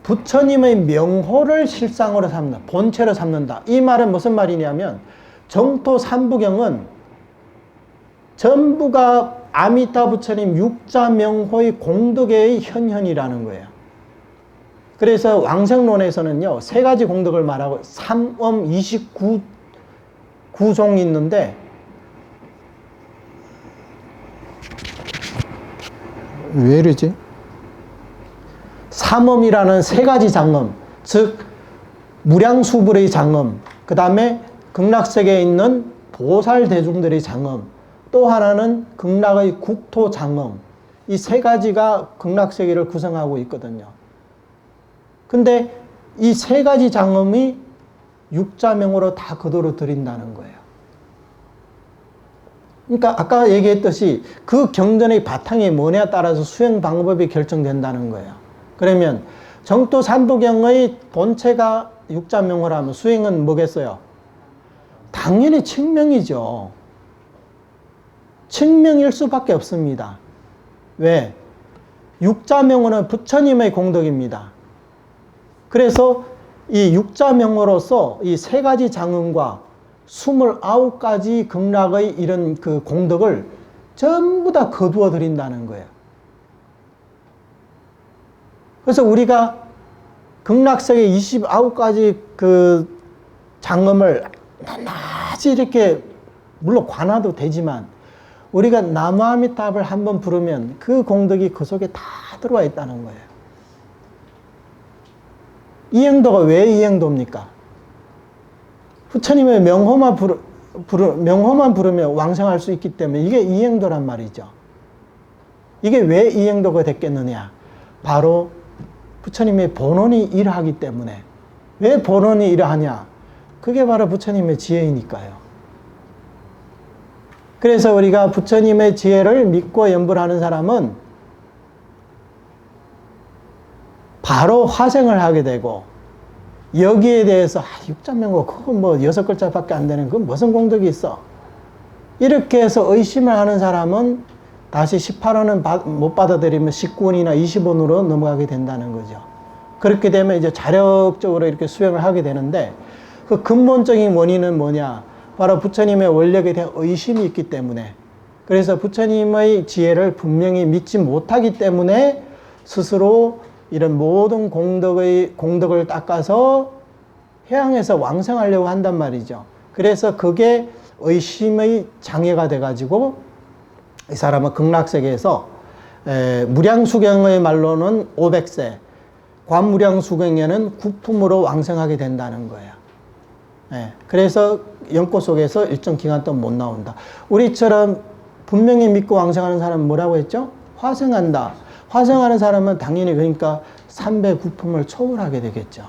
부처님의 명호를 실상으로 삼는다. 본체로 삼는다. 이 말은 무슨 말이냐면 정토 삼부경은 전부가 아미타 부처님 육자명호의 공덕의 현현이라는 거예요. 그래서 왕생론에서는요, 세 가지 공덕을 말하고 3엄 29종이 있는데, 왜 이러지? 3엄이라는 세 가지 장엄, 즉, 무량수불의 장엄, 그 다음에 극락세계에 있는 보살대중들의 장엄, 또 하나는 극락의 국토 장엄, 이 세 가지가 극락세계를 구성하고 있거든요. 근데 이 세 가지 장엄이 육자명으로 다 그도로 드린다는 거예요. 그러니까 아까 얘기했듯이 그 경전의 바탕이 뭐냐에 따라서 수행 방법이 결정된다는 거예요. 그러면 정토 삼부경의 본체가 육자명호라면 수행은 뭐겠어요? 당연히 칭명이죠. 칭명일 수밖에 없습니다. 왜? 육자명호는 부처님의 공덕입니다. 그래서 이 육자명호로서 이 세 가지 장엄과 29가지 극락의 이런 그 공덕을 전부 다 거두어 드린다는 거예요. 그래서 우리가 극락세계 29가지 그 장엄을 낱낱이 이렇게 물론 관화도 되지만 우리가 나무아미탑을 한번 부르면 그 공덕이 그 속에 다 들어와 있다는 거예요. 이행도가 왜 이행도입니까? 부처님의 명호만 부르면 왕성할 수 있기 때문에 이게 이행도란 말이죠. 이게 왜 이행도가 됐겠느냐? 바로 부처님의 본원이 이러하기 때문에. 왜 본원이 이러하냐? 그게 바로 부처님의 지혜이니까요. 그래서 우리가 부처님의 지혜를 믿고 연불하는 사람은 바로 화생을 하게 되고, 여기에 대해서 육자명고 그건 뭐 6글자밖에 안 되는 그건 무슨 공덕이 있어? 이렇게 해서 의심을 하는 사람은 다시 18원은 못 받아들이면 19원이나 20원으로 넘어가게 된다는 거죠. 그렇게 되면 이제 자력적으로 이렇게 수행을 하게 되는데, 그 근본적인 원인은 뭐냐? 바로 부처님의 원력에 대한 의심이 있기 때문에, 그래서 부처님의 지혜를 분명히 믿지 못하기 때문에 스스로 이런 모든 공덕을 닦아서 해양에서 왕성하려고 한단 말이죠. 그래서 그게 의심의 장애가 돼가지고 이 사람은 극락세계에서 무량수경의 말로는 500세, 관무량수경에는 구품으로 왕성하게 된다는 거예요. 그래서 연꽃 속에서 일정 기간 동안 못 나온다. 우리처럼 분명히 믿고 왕성하는 사람은 뭐라고 했죠? 화생한다. 화생하는 사람은 당연히 그러니까 309품을 초월하게 되겠죠.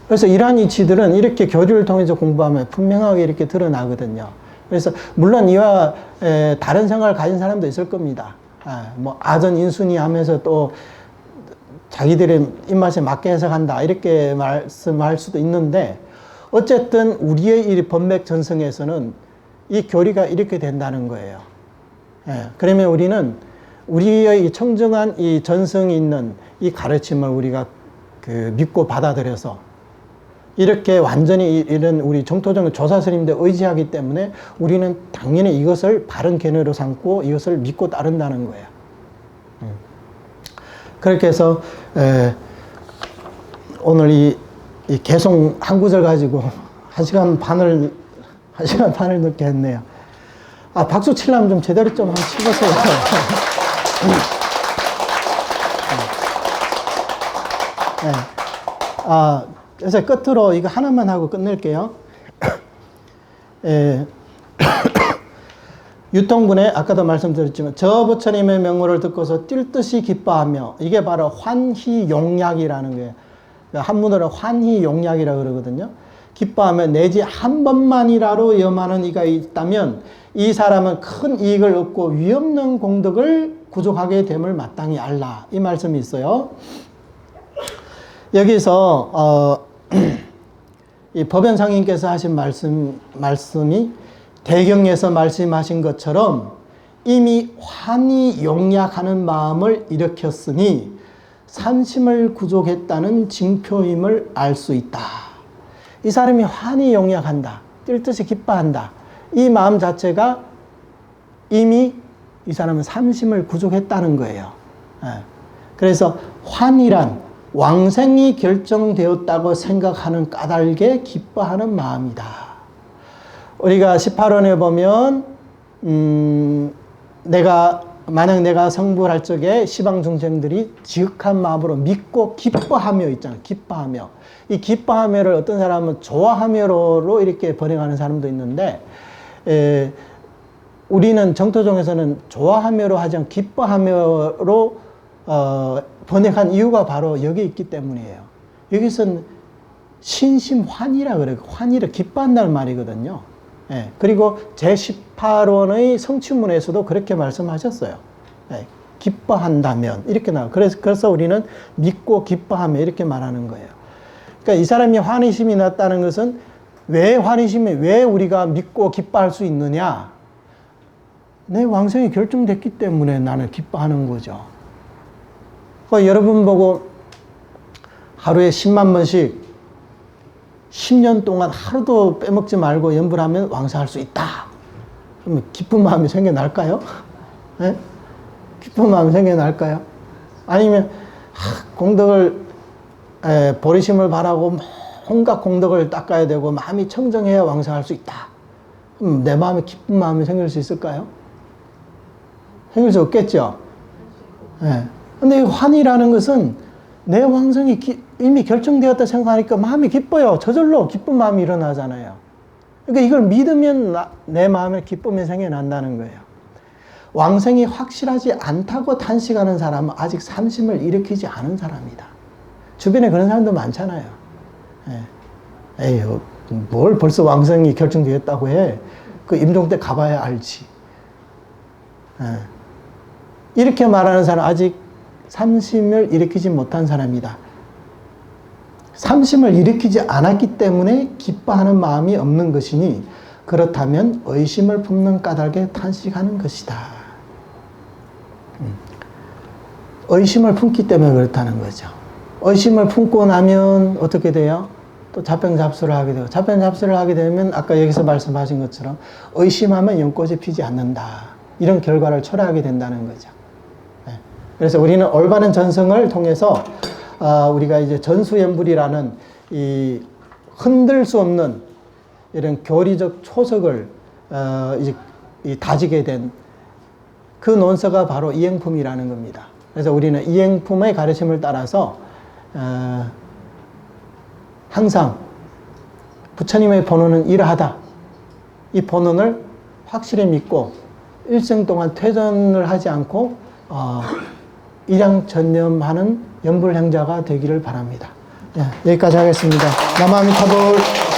그래서 이러한 이치들은 이렇게 교류를 통해서 공부하면 분명하게 이렇게 드러나거든요. 그래서 물론 이와 다른 생각을 가진 사람도 있을 겁니다. 뭐 아전 인순이 하면서 또 자기들의 입맛에 맞게 해석한다 이렇게 말씀할 수도 있는데, 어쨌든 우리의 이 법맥 전승에서는 이 교리가 이렇게 된다는 거예요. 그러면 우리는 우리의 청정한 이 전승이 있는 이 가르침을 우리가 믿고 받아들여서 이렇게 완전히 이런 우리 정토정 조사 스님들 의지하기 때문에 우리는 당연히 이것을 바른 견해로 삼고 이것을 믿고 따른다는 거예요. 그렇게 해서 오늘 이 개송 한 구절 가지고 1시간 반을 넘게 했네요. 박수 치려면 좀 제대로 좀 한번 치보세요. 그래서 끝으로 이거 하나만 하고 끝낼게요. 유통분에 아까도 말씀드렸지만 저 부처님의 명호를 듣고서 뛸 듯이 기뻐하며, 이게 바로 환희용약이라는 거예요. 한문으로 환희용약이라고 그러거든요. 기뻐하며 내지 한 번만이라도 염하는 이가 있다면 이 사람은 큰 이익을 얻고 위없는 공덕을 구족하게 됨을 마땅히 알라, 이 말씀이 있어요. 여기서 이 법연상인께서 하신 말씀이 대경에서 말씀하신 것처럼 이미 환히 용약하는 마음을 일으켰으니 삼심을 구족했다는 징표임을 알 수 있다. 이 사람이 환히 용약한다, 뛸 듯이 기뻐한다, 이 마음 자체가 이미 이 사람은 삼심을 구족했다는 거예요. 그래서 환이란 왕생이 결정되었다고 생각하는 까닭에 기뻐하는 마음이다. 우리가 18원에 보면 만약 내가 성불할 적에 시방 중생들이 지극한 마음으로 믿고 기뻐하며 있잖아요. 기뻐하며. 이 기뻐하며를 어떤 사람은 좋아하며로 이렇게 번역하는 사람도 있는데, 우리는 정토종에서는 좋아하며로 하지 않고 기뻐하며로 번역한 이유가 바로 여기 있기 때문이에요. 여기서는 신심환이라 그래요. 환이를 기뻐한다는 말이거든요. 그리고 제18원의 성취문에서도 그렇게 말씀하셨어요. 기뻐한다면 이렇게 나와요. 그래서 우리는 믿고 기뻐하며 이렇게 말하는 거예요. 그러니까 이 사람이 환희심이 났다는 것은 왜 우리가 믿고 기뻐할 수 있느냐? 내 왕생이 결정됐기 때문에 나는 기뻐하는 거죠. 여러분 보고 하루에 10만 번씩 10년 동안 하루도 빼먹지 말고 연불하면 왕성할 수 있다. 그러면 기쁜 마음이 생겨날까요? 네? 기쁜 마음이 생겨날까요? 아니면 공덕을 보리심을 바라고 온갖 공덕을 닦아야 되고 마음이 청정해야 왕성할 수 있다. 내 마음에 기쁜 마음이 생길 수 있을까요? 생길 수 없겠죠? 예. 근데 이 환이라는 것은 내 왕성이 이미 결정되었다 생각하니까 마음이 기뻐요. 저절로 기쁜 마음이 일어나잖아요. 그러니까 이걸 믿으면 내 마음에 기쁨이 생겨난다는 거예요. 왕성이 확실하지 않다고 탄식하는 사람은 아직 삼심을 일으키지 않은 사람이다. 주변에 그런 사람도 많잖아요. 예. 에이, 뭘 벌써 왕성이 결정되었다고 해. 그 임종 때 가봐야 알지. 예. 이렇게 말하는 사람 아직 삼심을 일으키지 못한 사람이다. 삼심을 일으키지 않았기 때문에 기뻐하는 마음이 없는 것이니 그렇다면 의심을 품는 까닭에 탄식하는 것이다. 의심을 품기 때문에 그렇다는 거죠. 의심을 품고 나면 어떻게 돼요? 또 자평잡수를 하게 되고, 자평잡수를 하게 되면 아까 여기서 말씀하신 것처럼 의심하면 연꽃이 피지 않는다. 이런 결과를 초래하게 된다는 거죠. 그래서 우리는 올바른 전승을 통해서 우리가 이제 전수연불이라는 이 흔들 수 없는 이런 교리적 초석을 이제 다지게 된 그 논서가 바로 이행품이라는 겁니다. 그래서 우리는 이행품의 가르침을 따라서 항상 부처님의 본원은 이러하다. 이 본원을 확실히 믿고 일생 동안 퇴전을 하지 않고 일양전념하는 연불행자가 되기를 바랍니다. 네, 여기까지 하겠습니다. 남아미타불.